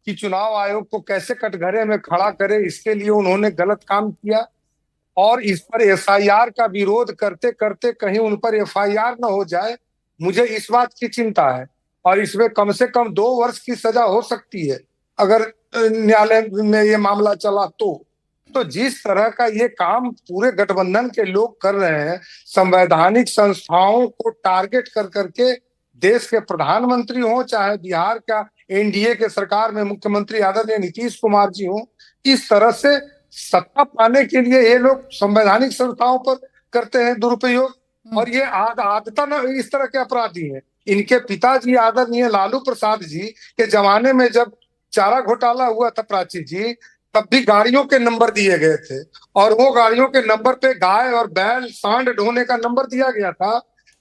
कि चुनाव आयोग को कैसे कटघरे में खड़ा करे। इसके लिए उन्होंने गलत काम किया और इस पर एफआईआर का विरोध करते करते कहीं उन पर एफआईआर न हो जाए, मुझे इस बात की चिंता है। और इसमें कम से कम 2 वर्ष की सजा हो सकती है अगर न्यायालय में ये मामला चला तो जिस तरह का ये काम पूरे गठबंधन के लोग कर रहे हैं, संवैधानिक संस्थाओं को टारगेट कर करके, देश के प्रधानमंत्री हो चाहे बिहार का एनडीए के सरकार में मुख्यमंत्री आदरणीय नीतीश कुमार जी हो, इस तरह से सत्ता पाने के लिए ये लोग संवैधानिक संस्थाओं पर करते हैं दुरुपयोग। और ये आदतन इस तरह के अपराधी हैं। इनके पिताजी आदरणीय लालू प्रसाद जी के जमाने में जब चारा घोटाला हुआ था प्राची जी, तब भी गाड़ियों के नंबर दिए गए थे, और वो गाड़ियों के नंबर पे गाय और बैल सांड ढोने का नंबर दिया गया था।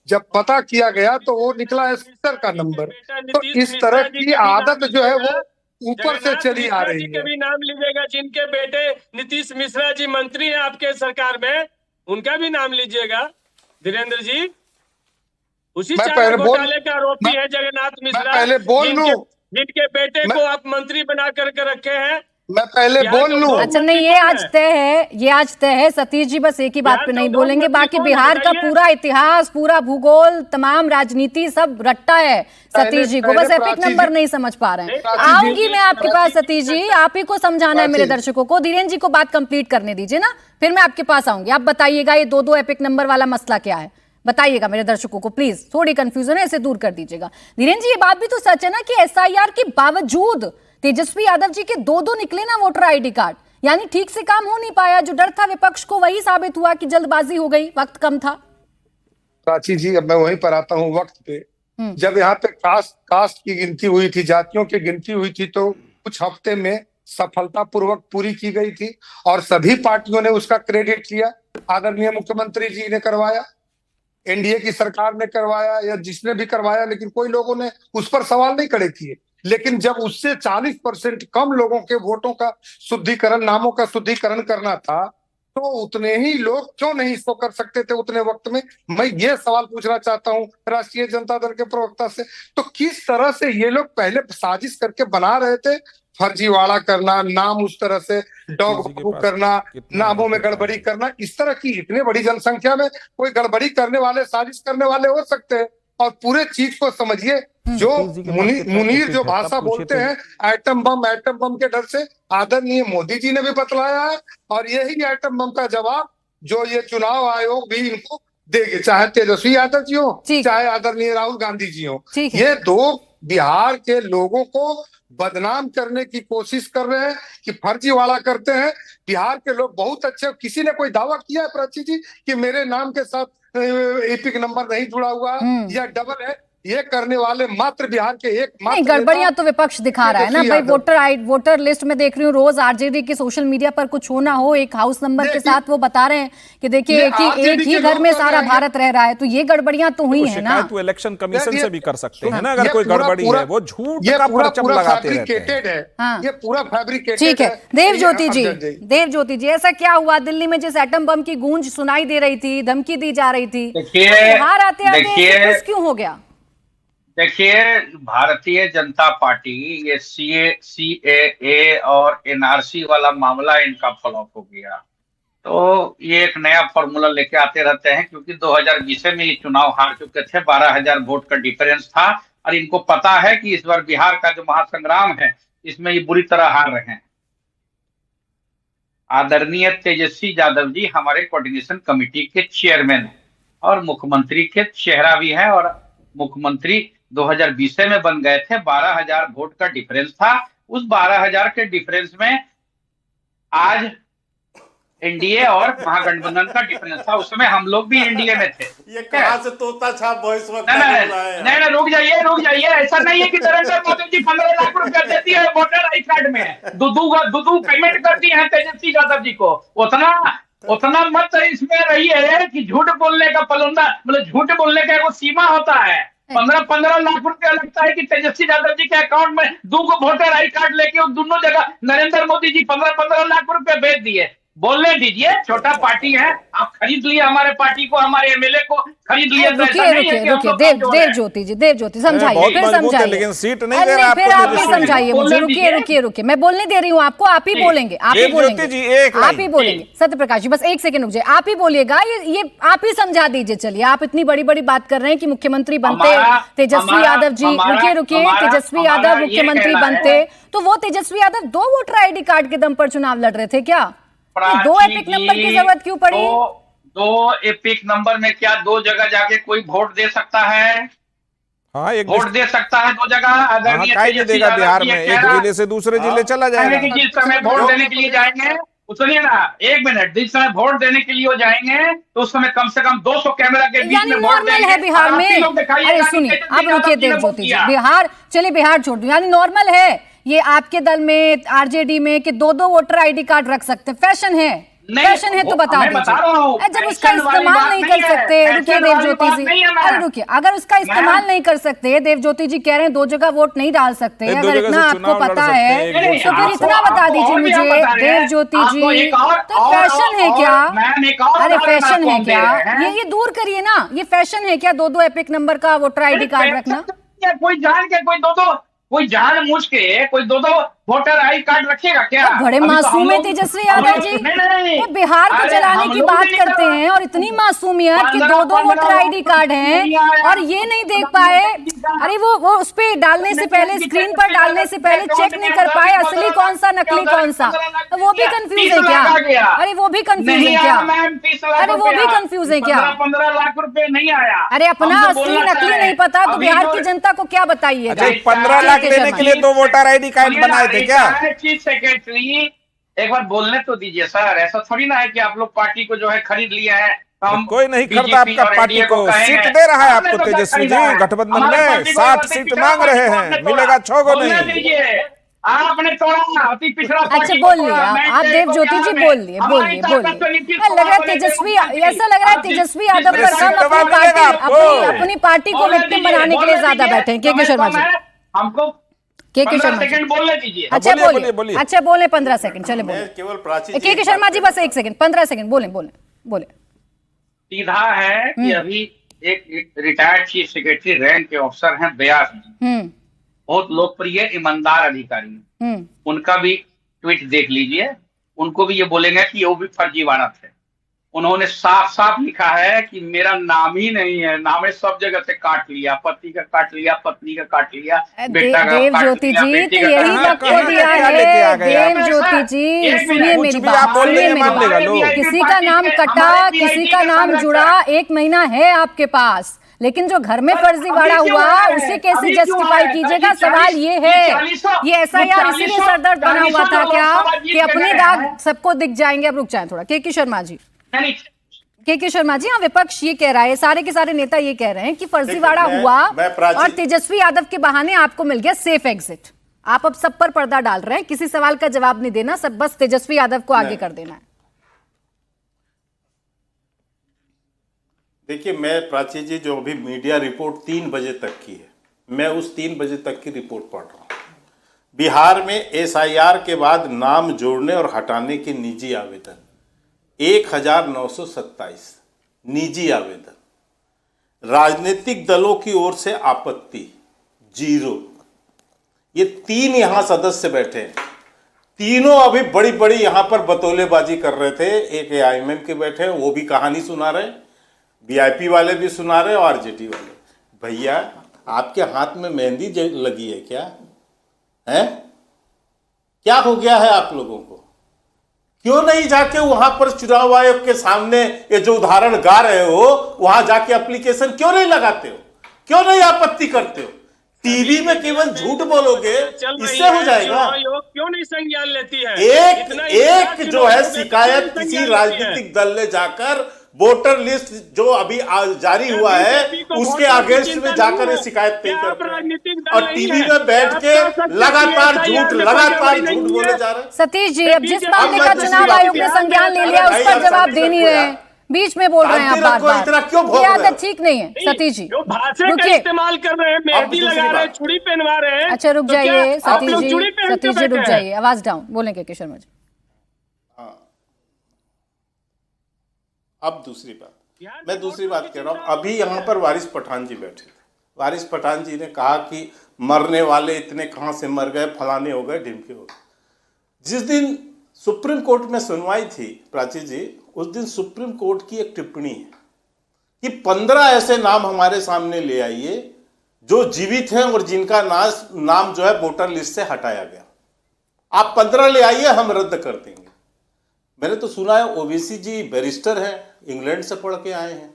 जब पता किया गया तो वो निकला स्कूटर का नंबर। तो इस तरह की आदत जो है वो ऊपर से चली आ रही है। भी नाम लीजिएगा, जिनके बेटे नीतीश मिश्रा जी मंत्री हैं आपके सरकार में, उनका भी नाम लीजिएगा। धीरेन्द्र जी उसी चारा घोटाले का आरोपी है जगन्नाथ मिश्रा। पहले बोल लूं, जिनके बेटे को आप मंत्री बना करके रखे हैं। मैं पहले बोल लूं। अच्छा नहीं, ये आज तय है, ये आज तय है। सतीश जी बस एक ही बात पे नहीं बोलेंगे, बाकी बिहार का पूरा इतिहास, पूरा भूगोल, तमाम राजनीति सब रट्टा है सतीश जी को, बस एपिक नंबर नहीं समझ पा रहे हैं। आऊंगी मैं आपके पास सतीश जी, आप ही को समझाना है मेरे दर्शकों को। धीरेन्द्र जी को बात कंप्लीट करने दीजिए ना, फिर मैं आपके पास आऊंगी। आप बताइएगा ये दो एपिक नंबर वाला मसला क्या है, बताइएगा मेरे दर्शकों को प्लीज। थोड़ी कंफ्यूजन है, इसे दूर कर दीजिएगा। धीरेन्द्र जी ये बात भी तो सच है ना कि एसआईआर के बावजूद तेजस्वी यादव जी के दो निकले ना वोटर आईडी कार्ड, यानी ठीक से काम हो नहीं पाया। जो डर था विपक्ष को वही साबित हुआ कि जल्दबाजी हो गई, वक्त कम था। प्राची जी अब मैं वहीं पर आता हूँ वक्त पे। जब यहाँ पे कास्ट की गिनती हुई थी, जातियों की गिनती हुई थी, तो कुछ हफ्ते में सफलतापूर्वक पूरी की गई थी और सभी पार्टियों ने उसका क्रेडिट लिया। आदरणीय मुख्यमंत्री जी ने करवाया, एनडीए की सरकार ने करवाया, या जिसने भी करवाया, लेकिन कोई लोगों ने उस पर सवाल नहीं खड़े किए। लेकिन जब उससे 40% कम लोगों के वोटों का शुद्धिकरण, नामों का शुद्धिकरण करना था, तो उतने ही लोग क्यों नहीं इसको कर सकते थे उतने वक्त में? मैं ये सवाल पूछना चाहता हूं राष्ट्रीय जनता दल के प्रवक्ता से। तो किस तरह से ये लोग पहले साजिश करके बना रहे थे, फर्जीवाड़ा करना, नाम उस तरह से डॉग करना, नामों में गड़बड़ी करना, इस तरह की इतनी बड़ी जनसंख्या में कोई गड़बड़ी करने वाले, साजिश करने वाले हो सकते हैं। और पूरे चीज को समझिए, जो मुनीर जो भाषा बोलते हैं एटम बम के डर से, आदरणीय मोदी जी ने भी बतलाया है, और यही एटम बम का जवाब जो ये चुनाव आयोग भी इनको देंगे, चाहे तेजस्वी यादव जी हो, चाहे आदरणीय राहुल गांधी जी हो। ये दो बिहार के लोगों को बदनाम करने की कोशिश कर रहे हैं कि फर्जीवाड़ा करते हैं। बिहार के लोग बहुत अच्छे, किसी ने कोई दावा किया है प्राची जी कि मेरे नाम के साथ एपिक नंबर नहीं जुड़ा हुआ या डबल है? ये करने वाले मात्र बिहार के एक मात्र गड़बड़ियां तो विपक्ष दिखा रहा है ना भाई। वोटर लिस्ट में देख रही हूँ रोज आरजेडी की सोशल मीडिया पर कुछ हो ना हो, एक हाउस नंबर के साथ वो बता रहे हैं कि देखिए एक ही घर में सारा भारत रह रहा है। तो ये गड़बड़ियां तो हुई है ना, तो इलेक्शन कमीशन से भी कर सकते हैं ना अगर कोई गड़बड़ी है। वो झूठ का परचम लगाते रहते हैं। ये पूरा फैब्रिकेटेड। ठीक है देवज्योति जी, ऐसा क्या हुआ दिल्ली में जिस एटम बम की गूंज सुनाई दे रही थी, धमकी दी जा रही थी, हार आते आते क्यों हो गया? देखिए, भारतीय जनता पार्टी ये सीएए और एनआरसी वाला मामला इनका फ्लॉप हो गया, तो ये एक नया फॉर्मूला लेके आते रहते हैं। क्योंकि 2020 में ये चुनाव हार चुके थे, 12,000 वोट का डिफरेंस था, और इनको पता है कि इस बार बिहार का जो महासंग्राम है इसमें ये बुरी तरह हार रहे हैं। आदरणीय तेजस्वी यादव जी हमारे कोऑर्डिनेशन कमेटी के चेयरमैन हैं और मुख्यमंत्री के चेहरा भी है, और मुख्यमंत्री 2020 में बन गए थे। 12,000 वोट का डिफरेंस था। उस 12,000 के डिफरेंस में आज एनडीए और महागठबंधन का डिफरेंस था। उस समय हम लोग भी एनडीए में थे। ये कहां से तोता छाप वॉइस नहीं, रुक जाइए। ऐसा नहीं है कि नरेंद्र मोदी जी 15 लाख रुपया देती है वोटर आई कार्ड में, दो पेमेंट करती है तेजस्वी यादव जी को। उतना मत इसमें रही है कि झूठ बोलने का पलंदा, मतलब झूठ बोलने का एक सीमा होता है। 15 लाख रुपया लगता है कि तेजस्वी यादव जी के अकाउंट में 2 वोटर आई कार्ड लेके दोनों जगह नरेंद्र मोदी जी 15 लाख रुपया भेज दिए। बोलने दीजिए, छोटा पार्टी है, आप खरीद लिए हमारे पार्टी को, हमारे एमएलए को खरीद लिए। रुकिए देवज्योति समझाइए, फिर समझाइए, लेकिन सीट नहीं दे रहा फिर आप ही समझाइए मुझे। रुकिए, मैं बोलने दे रही हूँ आपको, आप ही बोलेंगे, आप ही बोलेंगे। सत्यप्रकाश जी बस एक सेकंड रुक जाइए, आप ही बोलिएगा, ये आप ही समझा दीजिए। चलिए, आप इतनी बड़ी बात कर रहे हैं कि मुख्यमंत्री बनते तेजस्वी यादव जी, रुकिए, तेजस्वी यादव मुख्यमंत्री बनते तो वो Tejashwi Yadav 2 voter ID card के दम पर चुनाव लड़ रहे थे क्या? 2 एपिक नंबर की जरूरत क्यों पड़ी? 2 एपिक नंबर में क्या 2 जगह जाके कोई वोट दे सकता है? हाँ, एक वोट दे सकता है 2 जगह। नहीं देगा बिहार में, एक जिले से दूसरे जिले चला जाएगा। जिस समय वोट देने के लिए जाएंगे, सुनिए ना, 1 मिनट, जिस समय वोट देने के लिए जाएंगे तो उस समय कम से कम 200 कैमरा के बीच में वोट देंगे। है बिहार में। अरे सुनिए, आप रुकिए देवज्योति जी, बिहार छोड़ दो, यानी नॉर्मल है ये आपके दल में, आरजेडी में, कि 2-2 वोटर आईडी कार्ड रख सकते हैं? फैशन है, फैशन है तो बता दीजिए। जब उसका इस्तेमाल नहीं कर सकते, रुकिए देवज्योति जी, अरे रुकिए, अगर उसका इस्तेमाल नहीं कर सकते, देवज्योति जी कह रहे हैं 2 जगह वोट नहीं डाल सकते, अगर इतना आपको पता है तो फिर इतना बता दीजिए मुझे देवज्योति जी, तो फैशन है क्या? अरे फैशन है क्या? ये दूर करिए ना, ये फैशन है क्या 2-2 एपिक नंबर का वोटर आईडी कार्ड रखना? कोई जान के कोई जान मुझ के कोई 2-2 वोटर आई कार्ड रखेगा क्या? बड़े मासूम है तेजस्वी यादव जी, वो बिहार को चलाने की बात करते हैं और इतनी मासूमियत कि 2-2 वोटर आईडी कार्ड हैं और ये नहीं देख पाए। अरे वो उस पे डालने से पहले, स्क्रीन पर डालने से पहले चेक नहीं कर पाए असली कौन सा नकली कौन सा, वो भी कंफ्यूज है क्या? अरे वो भी कंफ्यूज है क्या? अरे वो भी कंफ्यूज है क्या? 15 लाख रुपए नहीं आया। अरे अपना असली नकली नहीं पता तो बिहार की जनता को क्या बताइएगा? 15 लाख लेने के लिए 2 वोटर आईडी कार्ड बनाए थे क्या? चीफ सेक्रेटरी एक बार बोलने तो दीजिए सर, ऐसा थोड़ी ना है कि आप लोग पार्टी को जो है खरीद लिया है। हम कोई नहीं खरीदा आपका पार्टी को, सीट दे रहा है आपको तेजस्वी जी, गठबंधन में 60 सीट मांग रहे हैं, मिलेगा 6 को नहीं। आपने तोड़ा पिछड़ा। अच्छा बोल लिया आप देवज्योति जी, बोल लिए लग रहा है तेजस्वी, ऐसा लग रहा है तेजस्वी यादव पर हम अपनी पार्टी को विक्टिम बनाने के लिए ज्यादा बैठे हैं। के शर्मा जी, हमको के शर्मा जी बोलने दीजिए। अच्छा बोलिए, अच्छा बोले 15 सेकंड, चले बोले। केवल प्राची के शर्मा जी बस 1 सेकंड, 15 सेकंड बोले। सीधा है कि अभी एक रिटायर्ड चीफ सेक्रेटरी रैंक के ऑफिसर हैं व्यास जी, बहुत लोकप्रिय ईमानदार अधिकारी, उनका भी ट्वीट देख लीजिए। उनको भी ये बोलेंगे कि वो भी फर्जीवाड़ा थे। उन्होंने साफ साफ लिखा है कि मेरा नाम ही नहीं है, नाम है सब जगह से काट लिया, पति का काट लिया, पत्नी का काट लिया, बेटा का देवज्योति जी तो यही वक्त दिया है। देवज्योति जी सुनिए मेरी बात, किसी का नाम कटा, किसी का नाम जुड़ा, 1 महीना है आपके पास, लेकिन जो घर में फर्जीवाड़ा हुआ उसे कैसे जस्टिफाई कीजिएगा? सवाल ये है, ये एसआईआर इसीलिए सरदर्द बना हुआ था क्या कि अपने दाग सबको दिख जाएंगे? अब रुक जाए थोड़ा। के शर्मा जी, के शर्मा जी, हाँ विपक्ष ये कह रहा है, सारे के सारे नेता ये कह रहे हैं कि फर्जीवाड़ा हुआ और तेजस्वी यादव के बहाने आपको मिल गया सेफ एग्जिट। आप अब सब पर पर्दा डाल रहे हैं, किसी सवाल का जवाब नहीं देना, सब बस तेजस्वी यादव को आगे कर देना है। देखिए, मैं प्राची जी जो अभी मीडिया रिपोर्ट 3 बजे तक की है, मैं उस 3 बजे तक की रिपोर्ट पढ़ रहा हूँ। बिहार में एसआईआर के बाद नाम जोड़ने और हटाने के निजी आवेदन 1927 निजी आवेदन, राजनीतिक दलों की ओर से आपत्ति 0। ये 3 यहाँ सदस्य बैठे हैं, तीनों अभी बड़ी बड़ी यहाँ पर बतौलेबाजी कर रहे थे। एक AIMM के बैठे हैं, वो भी कहानी सुना रहे, VIP वाले भी सुना रहे और आरजेडी वाले। भैया आपके हाथ में मेहंदी लगी है क्या? है क्या हो गया है आप लोगों को? क्यों नहीं जाके वहां पर चुनाव आयोग के सामने ये जो उदाहरण गा रहे हो वहां जाके एप्लीकेशन क्यों नहीं लगाते हो? क्यों नहीं आपत्ति करते हो? टीवी में केवल झूठ बोलोगे, इससे हो जाएगा? क्यों नहीं संज्ञान लेती है? एक जो है शिकायत किसी राजनीतिक दल ने जाकर वोटर लिस्ट जो अभी जारी हुआ है उसके अगेंस्ट में जाकर शिकायत नहीं कर, और टीवी में बैठ के लगातार झूठ बोले जा रहे हैं। सतीश जी, अब जिस मामले का चुनाव आयोग ने संज्ञान ले लिया उस पर जवाब दे नहीं रहे, बीच में बोल रहे हैं आप बार-बार, ये आदत ठीक नहीं है। सतीश जी रुकिए, इस्तेमाल कर रहे हैं, मेहंदी लगा रहे हैं, चूड़ी पहनवा रहे हैं। अच्छा रुक जाइए सतीश जी रुक जाइए, आवाज डाउन, बोलेंगे के शर्मा जी। अब दूसरी बात, मैं दूसरी बात कह रहा हूँ। अभी यहाँ पर वारिस पठान जी बैठे थे, वारिस पठान जी ने कहा कि मरने वाले इतने कहाँ से मर गए, फलाने हो गए, ढिमके हो गए। जिस दिन सुप्रीम कोर्ट में सुनवाई थी प्राची जी, उस दिन सुप्रीम कोर्ट की एक टिप्पणी है कि 15 ऐसे नाम हमारे सामने ले आइए जो जीवित हैं और जिनका नाम जो है वोटर लिस्ट से हटाया गया। आप 15 ले आइए, हम रद्द कर देंगे। मैंने तो सुना है ओवैसी जी बैरिस्टर हैं, इंग्लैंड से पढ़ के आए हैं,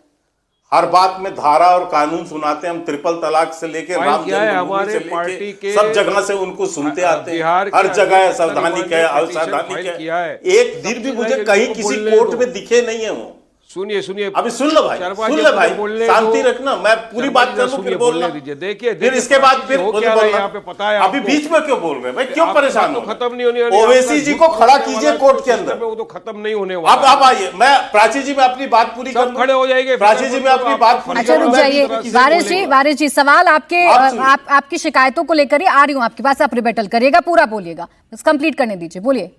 हर बात में धारा और कानून सुनाते हैं। हम ट्रिपल तलाक से लेकर राम जन्मभूमि से लेकर सब जगह से उनको सुनते आते हैं, हर जगह संवैधानिक है, अवैधानिक है। एक दिन भी मुझे कहीं किसी कोर्ट में दिखे नहीं है वो। सुनिए सुनिए, अभी सुन लो भाई, शर्मा सुन जी ले भाई, बोलने शांति दो। रखना, मैं पूरी शर्मा बात जी कर लूं सुनिए, फिर बोलने बोलना। दीजिए। देखिए फिर इसके बाद फिर हो बोलना। क्या रहा है यहाँ पे पता है अभी आपको। बीच में क्यों बोल रहे हैं भाई, क्यों आपका परेशान तो हो? खत्म नहीं होने वाली, ओवैसी आपका जी झूठ को खड़ा बोलने कीजिए वाला कोर्ट के सिस्टम अंदर। है, वो तो खत्म नहीं होने वाला। अब आप आइए, मैं प्राची जी में अपनी बात पूरी कर सब खड़े हो जाएंगे। प्राची जी में अपनी बात पूरी अच्छा करूं, रुक मैं जाइए किसी से वारिस जी, बोलेगा। वारिस जी सवाल आपके आप सुनिए। आपकी शिकायतों को लेकर ही आ रही हूँ आपके पास, आप रिबेटल करिएगा, पूरा बोलिएगा, बस कंप्लीट करने दीजिए, बोलिए।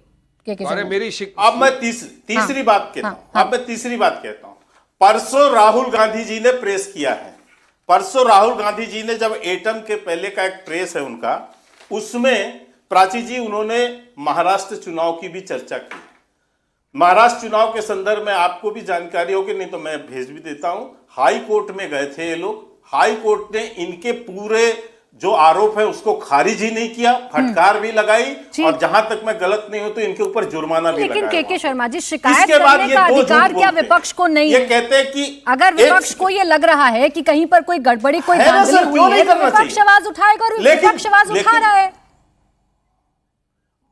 अरे मेरी अब मैं तीसरी बात कहता हूं, अब मैं तीसरी बात कहता हूं। परसों राहुल गांधी जी ने प्रेस किया है, परसों राहुल गांधी जी ने जब एटम के पहले का एक प्रेस है उनका, उसमें प्राची जी उन्होंने महाराष्ट्र चुनाव की भी चर्चा की। महाराष्ट्र चुनाव के संदर्भ में आपको भी जानकारी होगी, नहीं तो मैं भेज भी देता हूं। हाई कोर्ट में गए थे ये लोग, हाई कोर्ट ने इनके पूरे जो आरोप है उसको खारिज ही नहीं किया, फटकार भी लगाई, और जहां तक मैं गलत नहीं हूं तो इनके ऊपर जुर्माना भी लगाया। लेकिन के शर्मा जी, शिकायत इसके बाद करने ये का दो अधिकार झूठ क्या बोलते हैं। विपक्ष को नहीं ये है? कहते हैं कि अगर विपक्ष को ये लग रहा है कि कहीं पर कोई गड़बड़ी, कोई है ना धांधली सर, क्यों हुई है, नहीं तो करना विपक्ष चाहिए? आवाज उठाएगा, और विपक्ष आवाज उठा रहा है।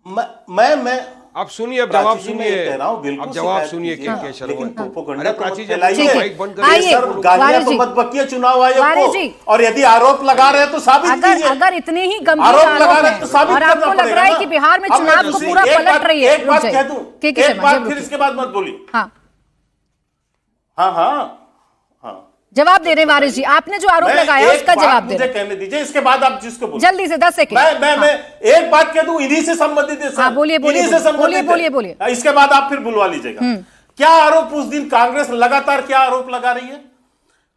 मैं अब सुनिए, अब जवाब प्राची जी, मैं ये सुनिए, कह रहा हूं, बिल्कुल अब जवाब शिकायत सुनिए कीजिए, के शर्मा लेकिन जी। प्रोपोगंडा अरे तो प्राची मत जी, फैलाइए। ठीक है, माइक बंद आइए, करिए। सर गालियां वारिस तो जी। मत बकिए चुनाव आयोग वारिस को, जी। और यदि आरोप लगा रहे हैं तो साबित कीजिए। अगर इतने ही गंभीर आरोप लगा आरोप रहे हैं हैं तो साबित और करना आपको लग पड़ेगा रहा है ना। कि बिहार में अब चुनाव मैं को दूसरी- पूरा एक पलट बात- रही है, एक बात कह दूं, के एक शर्मा बात जी, फिर रुकिए। इसके बाद मत बोलिए। हाँ, हाँ हाँ हाँ, जवाब दे रहे हैं वारिस जी, आपने जो आरोप मैं लगाया एक उसका बात जवाब दे मुझे रहे हैं। कहने दीजिए, इसके बाद आप जिसको बोलिए। जल्दी से 10 सेकंड। मैं एक बात कह दूं, इन्हीं से संबंधित है सर। हाँ, बोलिए, बोलिए, इन्हीं से बोलिए, संबंधित बोलिए, है। बोलिए। इसके बाद आप फिर बुलवा लीजिएगा। क्या आरोप उस दिन कांग्रेस लगातार क्या आरोप लगा रही है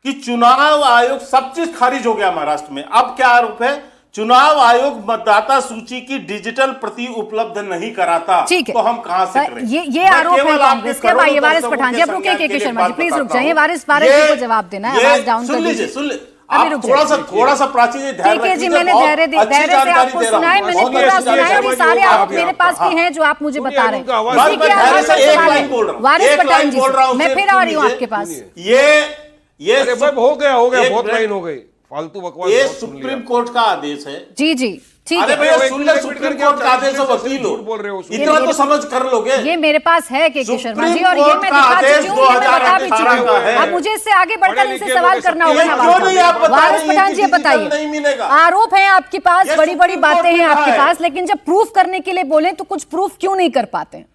कि चुनाव आयोग, सब चीज खारिज हो गया महाराष्ट्र में। अब क्या आरोप है? चुनाव आयोग मतदाता सूची की डिजिटल प्रति उपलब्ध नहीं कराता। ठीक है, तो हम कहां से करें? ये आरोप है कांग्रेस के। आइए वारिस पठान जी, अब रुकिए के शर्मा जी, प्लीज रुक जाइए, वारिस जी को जवाब देना है, आवाज डाउन कर दीजिए। सुन लीजिए, अभी आप रुक थोड़ा सा प्राची जी ध्यान ठीक है जी, रखिए, मैंने बहुत धैर्य अच्छी से जानकारी आपको दे रहा हूं। सुनाया, मैंने बहुत पूरा अच्छी सुनाया, और ये जानकारी सारे दे रहा हूं। आरोप मेरे पास भी हैं जो आप मुझे सुनिए, बता रहे उनका हैं। आवाज- इसी के मैं आधार धैर्य पर से एक सवाल लाइन है। बोल रहा हूं, वारिस एक पठान लाइन जी बोल रहा हूं, मैं सिर्फ फिर आ रही हूँ सुन आपके पास। लीजिए। ये अरे भाई हो गया एक बहुत मिनट। लाइन हो गई, फालतू बकवास ये बहुत सुन लिया। सुप्रीम कोर्ट का आदेश है। जी जी, ठीक अरे है, भैया एक सुन मिनट ले, करके सुप्रीम आप कोर्ट का आदेश हो, वकील हो, झूठ बोल रहे हो। इतना तो समझ कर लोगे। ये मेरे पास है के शर्मा जी, सुप्रीम और ये कोर्ट मैं का दिखा आदेश चुकी हूँ, ये मैं बता भी 2018 चुकी का है। हूँ। अब मुझे इससे आगे बढ़कर पढ़े इनसे लिखे सवाल लोग करना ये होगा ना क्यों नहीं आप बता वारिस रहे हैं पठान कि जी, डिजिटल बताइए। नहीं मिलेगा? आरोप है आपके पास, ये बड़ी बड़ी सुप्रीम बातें कोर्ट हैं ने आपके कहा है। पास, लेकिन जब प्रूफ करने के लिए बोले तो कुछ प्रूफ क्यों नहीं कर पाते हैं?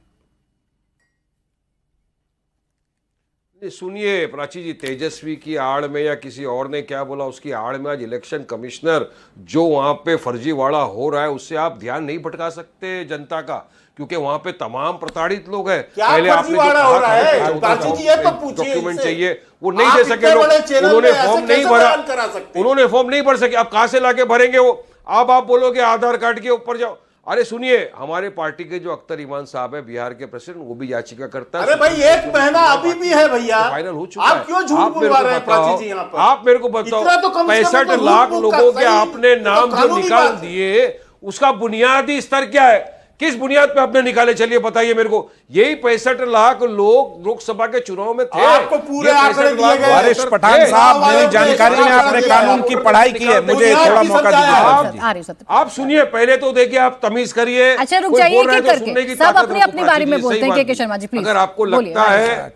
सुनिए प्राची जी, तेजस्वी की आड़ में या किसी और ने क्या बोला उसकी आड़ में आज इलेक्शन कमिश्नर जो वहां पे फर्जीवाड़ा हो रहा है उससे आप ध्यान नहीं भटका सकते जनता का, क्योंकि वहां पे तमाम प्रताड़ित लोग हैं। क्या पहले आपने जो फर्जीवाड़ा हो रहा है? कहा प्राची जी, ये तो पूछिए डॉक्यूमेंट इनसे। चाहिए, वो नहीं आप दे इतने सके लोग, बड़े चैनल उन्होंने में ऐसे फॉर्म नहीं कैसे भरा, बयान करा सकते हैं? उन्होंने फॉर्म नहीं भर सके। अब कहां से लाके भरेंगे वो? अब आप बोलोगे आधार कार्ड के ऊपर जाओ। अरे सुनिए, हमारे पार्टी के जो अख्तर ईमान साहब है बिहार के प्रेसिडेंट, वो भी याचिका करता है। अरे भाई एक महीना अभी भी है भैया, फाइनल हो चुका आप है। क्यों झूठ आप मेरे बुलवा को रहे हैं बताओ, प्राची जी यहाँ पर? आप मेरे को बताओ, इतना तो कम से कम 65 तो लाख रूल बुक लोगों का के सही, आपने तो नाम जो कानूनी निकाल बात है। दिए, उसका बुनियादी स्तर क्या है? किस बुनियाद पे आपने निकाले? चलिए बताइए मेरे को। यही 65 लाख लोग लोकसभा के चुनाव में थे। आपको पूरे ये आंकड़े 65 लाख दिए गए। वारिस वोटर पठान थे। साहब, मेरी जानकारी में आपने कानून की पढ़ाई की है, मुझे थोड़ा मौका दीजिए। आ रही सत्य। आप सुनिए, पहले तो देखिए, आप तमीज करिए। अच्छा, रुक कोई जाइए, बोल रहा है एक तो करके। सुनने की सब ताकत अपनी रखो, अपनी प्राची बारी में जी, बोलते सही हैं, बात के शर्मा जी, प्लीज। अगर आपको बोलिए, लगता है,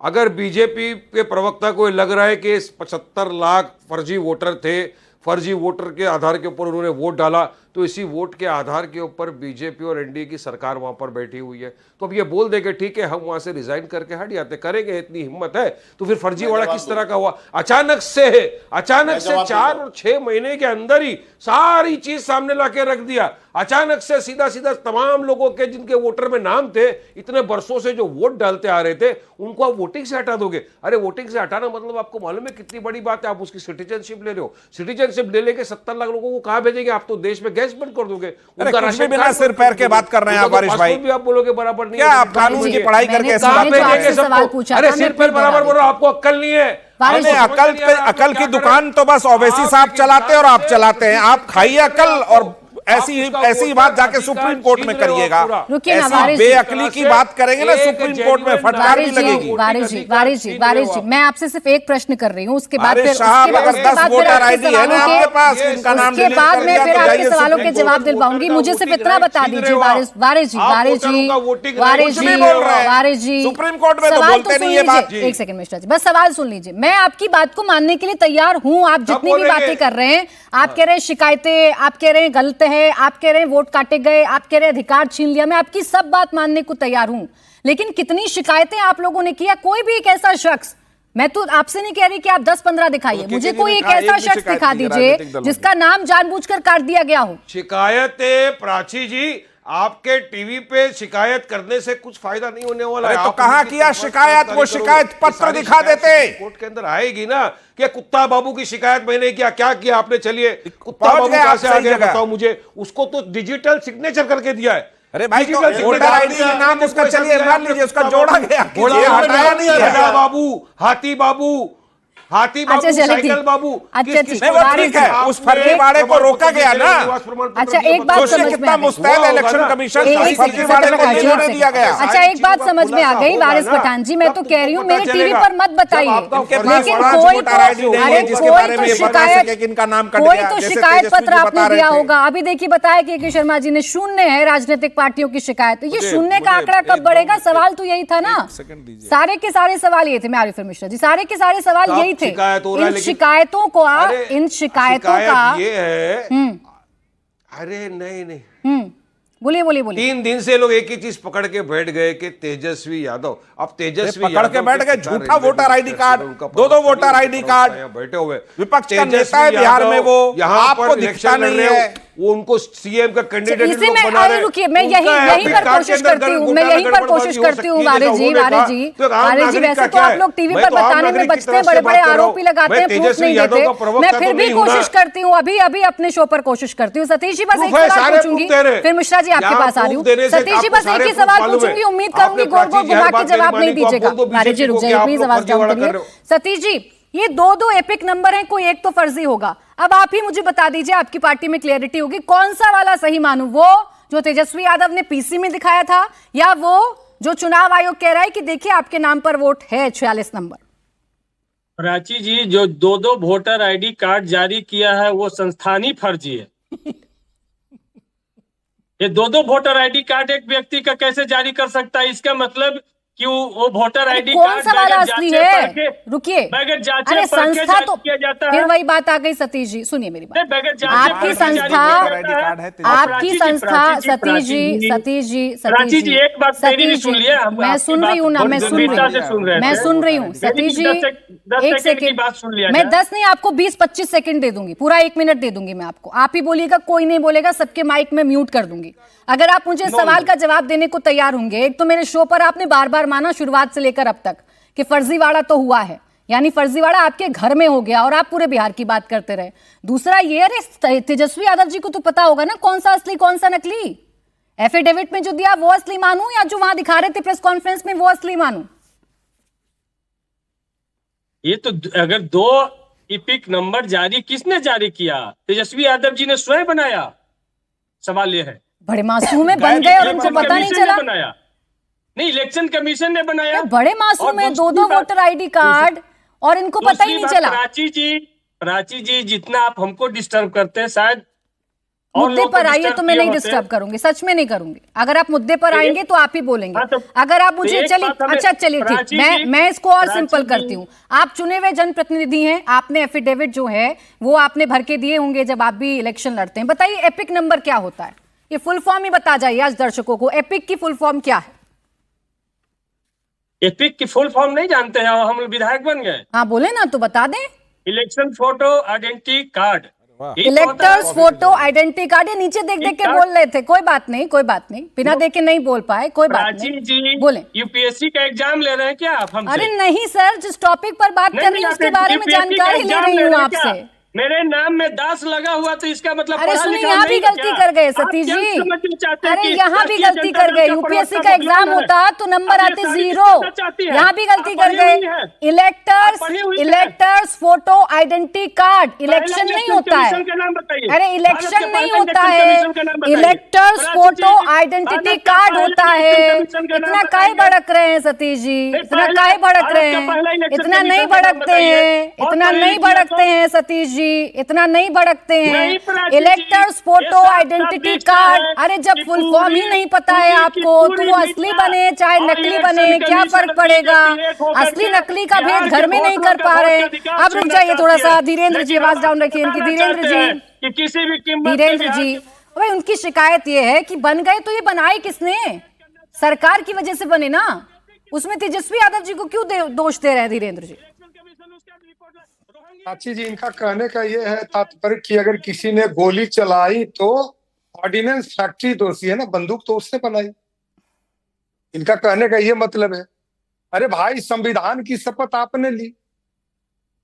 अगर बीजेपी के प्रवक्ता को लग रहा है कि 75 लाख फर्जी वोटर थे, फर्जी वोटर के आधार के ऊपर उन्होंने वोट डाला, तो इसी वोट के आधार के ऊपर बीजेपी और एनडीए की सरकार वहां पर बैठी हुई है, तो अब ये बोल देंगे ठीक है हम वहां से रिजाइन करके हट जाते, करेंगे, इतनी हिम्मत है, तो फिर फर्जीवाड़ा किस तरह का हुआ? अचानक से 4 और 6 महीने के अंदर ही सारी चीज सामने लाके रख दिया। अचानक से सीधा सीधा तमाम लोगों के जिनके वोटर में नाम थे, इतने बरसों से जो वोट डालते आ रहे थे, उनको आप वोटिंग से हटा दोगे। अरे वोटिंग से हटाना मतलब आपको मालूम है कितनी बड़ी बात है? आप उसकी सिटीजनशिप ले रहे हो। सिटीजनशिप ले लेके 70 लाख लोगों को कहां भेजेंगे? आप तो देश में गैस बंद कर दोगे। अरे कुछ भी बिना सिर पैर के बात कर रहे हैं आप वारिस भाई। भी आप बोलोगे बराबर नहीं क्या है। आप कानून की पढ़ाई करके ऐसी कहां बात पे कर रहे लेंगे हैं? सवाल पूछा सबको? अरे था, सिर मैं पर फिर बराबर दोहरा बोल रहा हूं, आपको अक्ल नहीं है। वारिस अरे अकल की दुकान तो बस ओवैसी साहब चलाते और आप चलाते हैं। आप खाइए अकल और ऐसी बात जाके सुप्रीम कोर्ट में करिएगा। रुकिए ना, ऐसी वारिस जी। बेअक्ली की बात करेंगे ना सुप्रीम कोर्ट में फटकार भी लगेगी। वारिस जी, मैं आपसे सिर्फ एक प्रश्न कर रही हूँ, उसके बाद अरे साहब, अगर 10 वोटर आईडी है ना आपके पास, इनका नाम उसके डिलीट बाद कर मैं दिया फिर तो आपके जाइए सवालों के सुप्रीम जवाब कोर्ट। दिलवाऊंगी। मुझे सिर्फ इतना बता दीजिए वारिस जी, सुप्रीम कोर्ट में तो सवाल बोलते सुन नहीं ये बात। लीजिए, एक सेकंड मिश्रा जी, बस सवाल सुन लीजिए। मैं आपकी बात को मानने के लिए तैयार हूं। आप जितनी भी बातें कर रहे हैं, आप कह रहे हैं शिकायतें, आप कह रहे हैं गलत है, आप कह रहे हैं वोट काटे गए, आप कह रहे हैं अधिकार छीन लिया, मैं आपकी सब बात मानने को तैयार हूं। लेकिन कितनी शिकायतें आप लोगों ने किया? कोई भी एक ऐसा शख्स, मैं तो आपसे नहीं कह रही कि आप 10-15 दिखाइए, मुझे कोई एक ऐसा शख्स दिखा दीजिए जिसका नाम जानबूझकर काट दिया गया हो। शिकायतें प्राची जी, आपके टीवी पे शिकायत करने से कुछ फायदा नहीं होने वाला है। तो कहां किया शिकायत? वो शिकायत पत्र दिखा देते। कोर्ट के अंदर आएगी ना कि कुत्ता बाबू की शिकायत मैंने क्या किया आपने, चलिए कुत्ता पहुंच बाबू गए कहां आप से आ सही गया जगह। बताओ मुझे। उसको तो डिजिटल सिग्नेचर करके दिया है। अरे भाई, तो डिजिटल वोटर सिग्नेचर आईडी का नाम उसका, चलिए मान लीजिए उसका जोड़ा गया, हटाया नहीं है। है बाबू, हाथी बाबू, अच्छा, साइकिल बाबू, अच्छा, नहीं वो ठीक है, उस फर्जीवाड़े को रोका गया ना। अच्छा, एक बात सोचिए समझ में कितना आ गई। मुस्तैद इलेक्शन कमीशन, एक फर्जीवाड़े को नहीं होने दिया गया। अच्छा, एक बात समझ में आ गई वारिस पठान जी, मैं तो कह रही हूँ मेरे टीवी पर मत बताइए, लेकिन कोई तो शिकायत पत्र आपने दिया होगा। अभी देखिए, बताया कि शर्मा जी ने शून्य है राजनीतिक पार्टियों की शिकायत, तो ये शून्य का आंकड़ा कब बढ़ेगा? सवाल तो यही था ना, सारे के सारे सवाल ये थे। मैं आरिफ मिश्रा जी, सारे के सारे सवाल यही थे। इन शिकायतों को, इन शिकायतों का ये है। अरे नहीं, बोलिए 3 दिन से लोग एक ही चीज पकड़ के बैठ गए कि तेजस्वी यादव। अब तेजस्वी पकड़ के बैठ गए, झूठा voter ID card, 2 voter ID card, बैठे हुए विपक्ष का नेता है बिहार में, वो आपको दिखता नहीं है। वो उनको सीएम का कैंडिडेट इसी में, अरे रुकिए, मैं यहीं पर कोशिश करती हूँ, वारिस जी, वैसे तो आप लोग टीवी पर बताने में बचते हैं, बड़े बड़े आरोपी लगाते हैं, प्रूफ नहीं देते। मैं फिर भी कोशिश करती हूँ, अभी अपने शो पर कोशिश करती हूँ। सतीश जी, बस एक सवाल पूछूंगी, फिर मिश्रा जी आपके पास आ रही हूँ। सतीश जी, बस एक ही सवाल पूछूंगी, उम्मीद करूंगी गोल गोल घुमा के जवाब नहीं दीजिएगा। वारिस जी रुक जाइए प्लीज, आवाज डाउन करिए। सतीश जी, ये 2 एपिक नंबर हैं, कोई एक तो फर्जी होगा। अब आप ही मुझे बता दीजिए, आपकी पार्टी में क्लियरिटी होगी, कौन सा वाला सही मानूं? वो जो तेजस्वी यादव ने पीसी में दिखाया था, या वो जो चुनाव आयोग कह रहा है कि देखिए आपके नाम पर वोट है 46 नंबर? प्राची जी, जो 2 वोटर आईडी कार्ड जारी किया है वो संस्थानी फर्जी है। ये 2 वोटर आईडी कार्ड एक व्यक्ति का कैसे जारी कर सकता है? इसका मतलब कि वो वोटर आईडी कौन सा वाला असली है? रुकिए, अरे संस्था तो किया जाता फिर है। वही बात आ गई। सतीश जी सुनिए मेरी बात, आपकी संस्था सतीश जी, प्राची जी एक बात मेरी भी सुन लिया। मैं सुन रही हूँ ना, मैं सुन रही हूँ सतीश जी, 1 सेकेंड बात सुन लिया। मैं 10 नहीं, आपको 20-25 सेकंड दे दूंगी, पूरा 1 मिनट दे दूंगी मैं आपको। आप ही बोलिएगा, कोई नहीं बोलेगा, सबके माइक में म्यूट कर दूंगी अगर आप मुझे सवाल का जवाब देने को तैयार होंगे। एक तो मेरे शो पर आपने बार बार माना शुरुआत से लेकर अब तक कि फर्जीवाड़ा तो हुआ है, यानी फर्जीवाड़ा आपके घर में हो गया और आप पूरे बिहार की बात करते रहे। दूसरा ये, अरे तेजस्वी यादव जी को तो पता होगा ना कौन सा असली कौन सा नकली। एफिडेविट में जो दिया वो असली मानूं, या जो वहां दिखा रहे थे प्रेस कॉन्फ्रेंस में वो असली मानूं? ये तो अगर 2 इपिक नंबर जारी किसने जारी किया? तेजस्वी यादव जी ने स्वयं बनाया? सवाल ये है। बड़े मासूम में बन गए और उनको पता नहीं चला? बनाया नहीं, इलेक्शन कमीशन ने बनाया। बड़े मासूम है, 2 वोटर आईडी कार्ड और इनको पता ही नहीं चला। प्राची जी, जितना आप हमको डिस्टर्ब करते हैं, शायद मुद्दे पर आइए तो मैं नहीं डिस्टर्ब करूंगी, सच में नहीं करूंगी। अगर आप मुद्दे पर आएंगे तो आप ही बोलेंगे। अगर आप मुझे चलिए ठीक, मैं इसको और सिंपल करती हूँ। आप चुने हुए जनप्रतिनिधि हैं, आपने एफिडेविट जो है वो आपने भर के दिए होंगे जब आप भी इलेक्शन लड़ते हैं। बताइए एपिक नंबर क्या होता है? ये फुल फॉर्म ही बता जाइए आज दर्शकों को, एपिक की फुल फॉर्म क्या है? एपिक की फुल फॉर्म नहीं जानते हैं, हम विधायक बन गए। हाँ बोले ना, तो बता दें। Election photo identity card, electors photo identity card. ये नीचे देख देख के बोल रहे थे, कोई बात नहीं, बिना देखे नहीं बोल पाए, कोई बात नहीं, बोले। यूपीएससी का एग्जाम ले रहे हैं क्या आप हमसे? अरे नहीं सर, जिस टॉपिक पर बात कर रही हूँ उसके बारे में जानकारी ले रही हूँ आपसे। मेरे नाम में दास लगा हुआ तो इसका मतलब अरे पढ़ा सुनिए, लिखा यहाँ भी नहीं है गलती क्या? कर गए आप सतीश क्या जी। समझना चाहते हैं अरे कि यहाँ भी राष्ट्रीय गलती जनता कर गए। दल का यूपीएससी का प्रवक्ता एग्जाम बदनाम है। होता तो नंबर आप ये आते सारी 0। चीज़ चाहती हैं। यहाँ भी गलती आप कर पढ़ी गए। हुई हैं। इलेक्टर्स आप पढ़ी हुई हैं। Electors photo identity card election पहला नहीं होता है। कमीशन का नाम बताइए। अरे भारत इलेक्शन के नहीं पहले होता इलेक्शन है, कमीशन का नाम बताइए। इलेक्टर्स प्राची फोटो जी, आइडेंटिटी भारत का कार्ड पहला होता इलेक्शन है। कमीशन का नाम इतना काहे बताइए। भड़क रहे हैं सतीश जी, इतना पहला- काहे भड़क भारत रहे का पहला हैं? इलेक्शन इतना कमीशन नहीं का नाम भड़कते बताइए। हैं, और इतना पढ़े नहीं लिखे भड़कते तो- हैं सतीश जी, इतना नहीं भड़कते हैं। नहीं प्राची जी, इलेक्टर्स ये फोटो साफ आइडेंटिटी दिखता कार्ड, है अरे जब कि फुल फॉर्म ही पूरी- नहीं पता है पूरी की आपको तो पूरी वो असली मीडिया बने चाहे और नकली इलेक्शन बने, क्या कमीशन फर्क पड़ेगा? एक होकर असली के नकली का बिहार भेद के घर में नहीं वोटरों कर का पा वोट रहे। का अधिकार अब रुक छीनना जाइए थोड़ा चाहती सा, है। धीरेन्द्र जी लेकिन आवाज आप डाउन रखिए इनकी। बताना धीरेन्द्र चाहते हैं जी, कि किसी भी कीमत पे धीरेन्द्र बिहार जी, के- भाई उनकी शिकायत ये है कि बन गए तो ये बनाए किसने? सरकार की वजह से बने ना। उसमें तेजस्वी यादव जी को क्यों दोष दे रहे हैं धीरेन्द्र जी? प्राची जी, इनका कहने का ये है तात्पर्य कि अगर किसी ने गोली चलाई तो ऑर्डिनेंस फैक्ट्री दोषी है ना, बंदूक तो उसने बनाई। इनका कहने का ये मतलब है। अरे भाई, संविधान की शपथ आपने ली,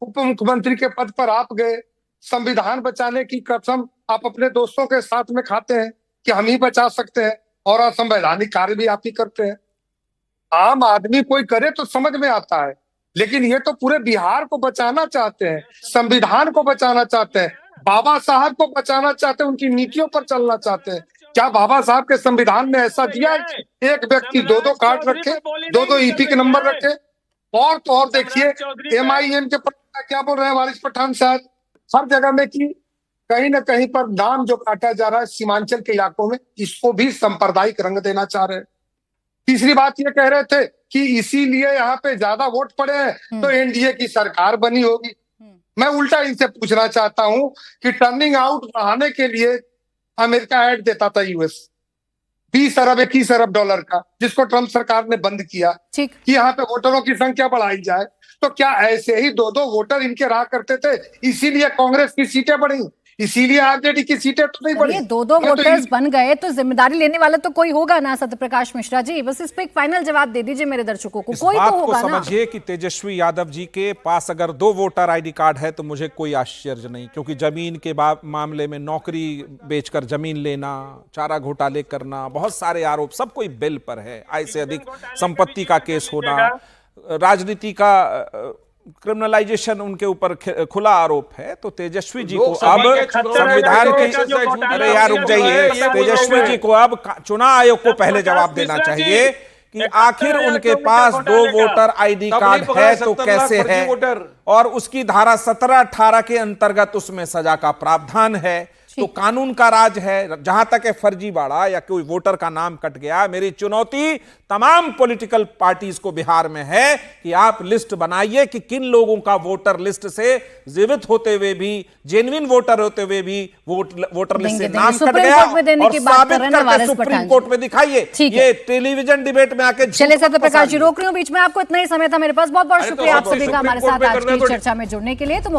उप मुख्यमंत्री के पद पर आप गए, संविधान बचाने की कसम आप अपने दोस्तों के साथ में खाते हैं कि हम ही बचा सकते हैं, और असंवैधानिक कार्य भी आप ही करते हैं। आम आदमी कोई करे तो समझ में आता है, लेकिन ये तो पूरे बिहार को बचाना चाहते हैं, संविधान को बचाना चाहते हैं, बाबा साहब को बचाना चाहते हैं, उनकी नीतियों पर चलना चाहते हैं। क्या बाबा साहब के संविधान में ऐसा दिया है कि एक व्यक्ति 2-2 कार्ड रखे, 2-2 ईपी के नंबर रखे? और तो और देखिए, MIM के क्या बोल रहे हैं वारिस पठान साहब, हर जगह में कि कहीं ना कहीं पर नाम जो काटा जा रहा है सीमांचल के इलाकों में, इसको भी सांप्रदायिक रंग देना चाह रहे हैं। तीसरी बात ये कह रहे थे कि इसीलिए यहाँ पे ज्यादा वोट पड़े हैं तो एनडीए की सरकार बनी होगी। मैं उल्टा इनसे पूछना चाहता हूं कि टर्निंग आउट बढ़ाने के लिए अमेरिका ऐड देता था यूएस 20 अरब 21 अरब डॉलर का, जिसको ट्रंप सरकार ने बंद किया कि यहाँ पे वोटरों की संख्या बढ़ाई जाए। तो क्या ऐसे ही 2-2 वोटर इनके रहा करते थे, इसीलिए कांग्रेस की सीटें बढ़ी, इसीलिए आरजेडी की सीटें तो नहीं बढ़ी? 2-2 वोटर्स बन गए तो जिम्मेदारी लेने वाला तो कोई होगा ना सत्यप्रकाश मिश्रा जी। बस इस पे एक फाइनल जवाब दे दीजिए मेरे दर्शकों को, कोई तो होगा ना। समझिए कि तेजस्वी यादव जी के पास अगर 2 वोटर आईडी कार्ड है तो मुझे कोई आश्चर्य नहीं, क्योंकि जमीन के मामले में नौकरी बेचकर जमीन लेना, चारा घोटाले करना, बहुत सारे आरोप, सब कोई बिल पर है। आय से अधिक संपत्ति का केस होना, राजनीति का क्रिमिनलाइजेशन उनके ऊपर खुला आरोप है। तो तेजस्वी जी को अब संविधान के, अरे यार रुक जाइए, तेजस्वी जी को अब चुनाव आयोग को पहले जवाब देना चाहिए कि आखिर उनके पास 2 वोटर आईडी कार्ड है तो कैसे है, और उसकी धारा 17-18 के अंतर्गत उसमें सजा का प्रावधान है। तो कानून का राज है। जहां तक है फर्जीवाड़ा या कोई वोटर का नाम कट गया, मेरी चुनौती तमाम पॉलिटिकल पार्टीज को बिहार में है कि आप लिस्ट बनाइए कि किन लोगों का वोटर लिस्ट से जीवित होते हुए भी, जेन्युइन वोटर होते हुए भी वोटर लिस्ट से नाम कट गया, और साबित करके सुप्रीम कोर्ट में दिखाइए। ये टेलीविजन डिबेट में आके चले सत्यप्रकाश जी, रोक रही हूँ बीच में आपको, इतना ही समय था मेरे पास। बहुत बहुत शुक्रिया आप सभी का हमारे साथ आज की चर्चा में जुड़ने के लिए। तो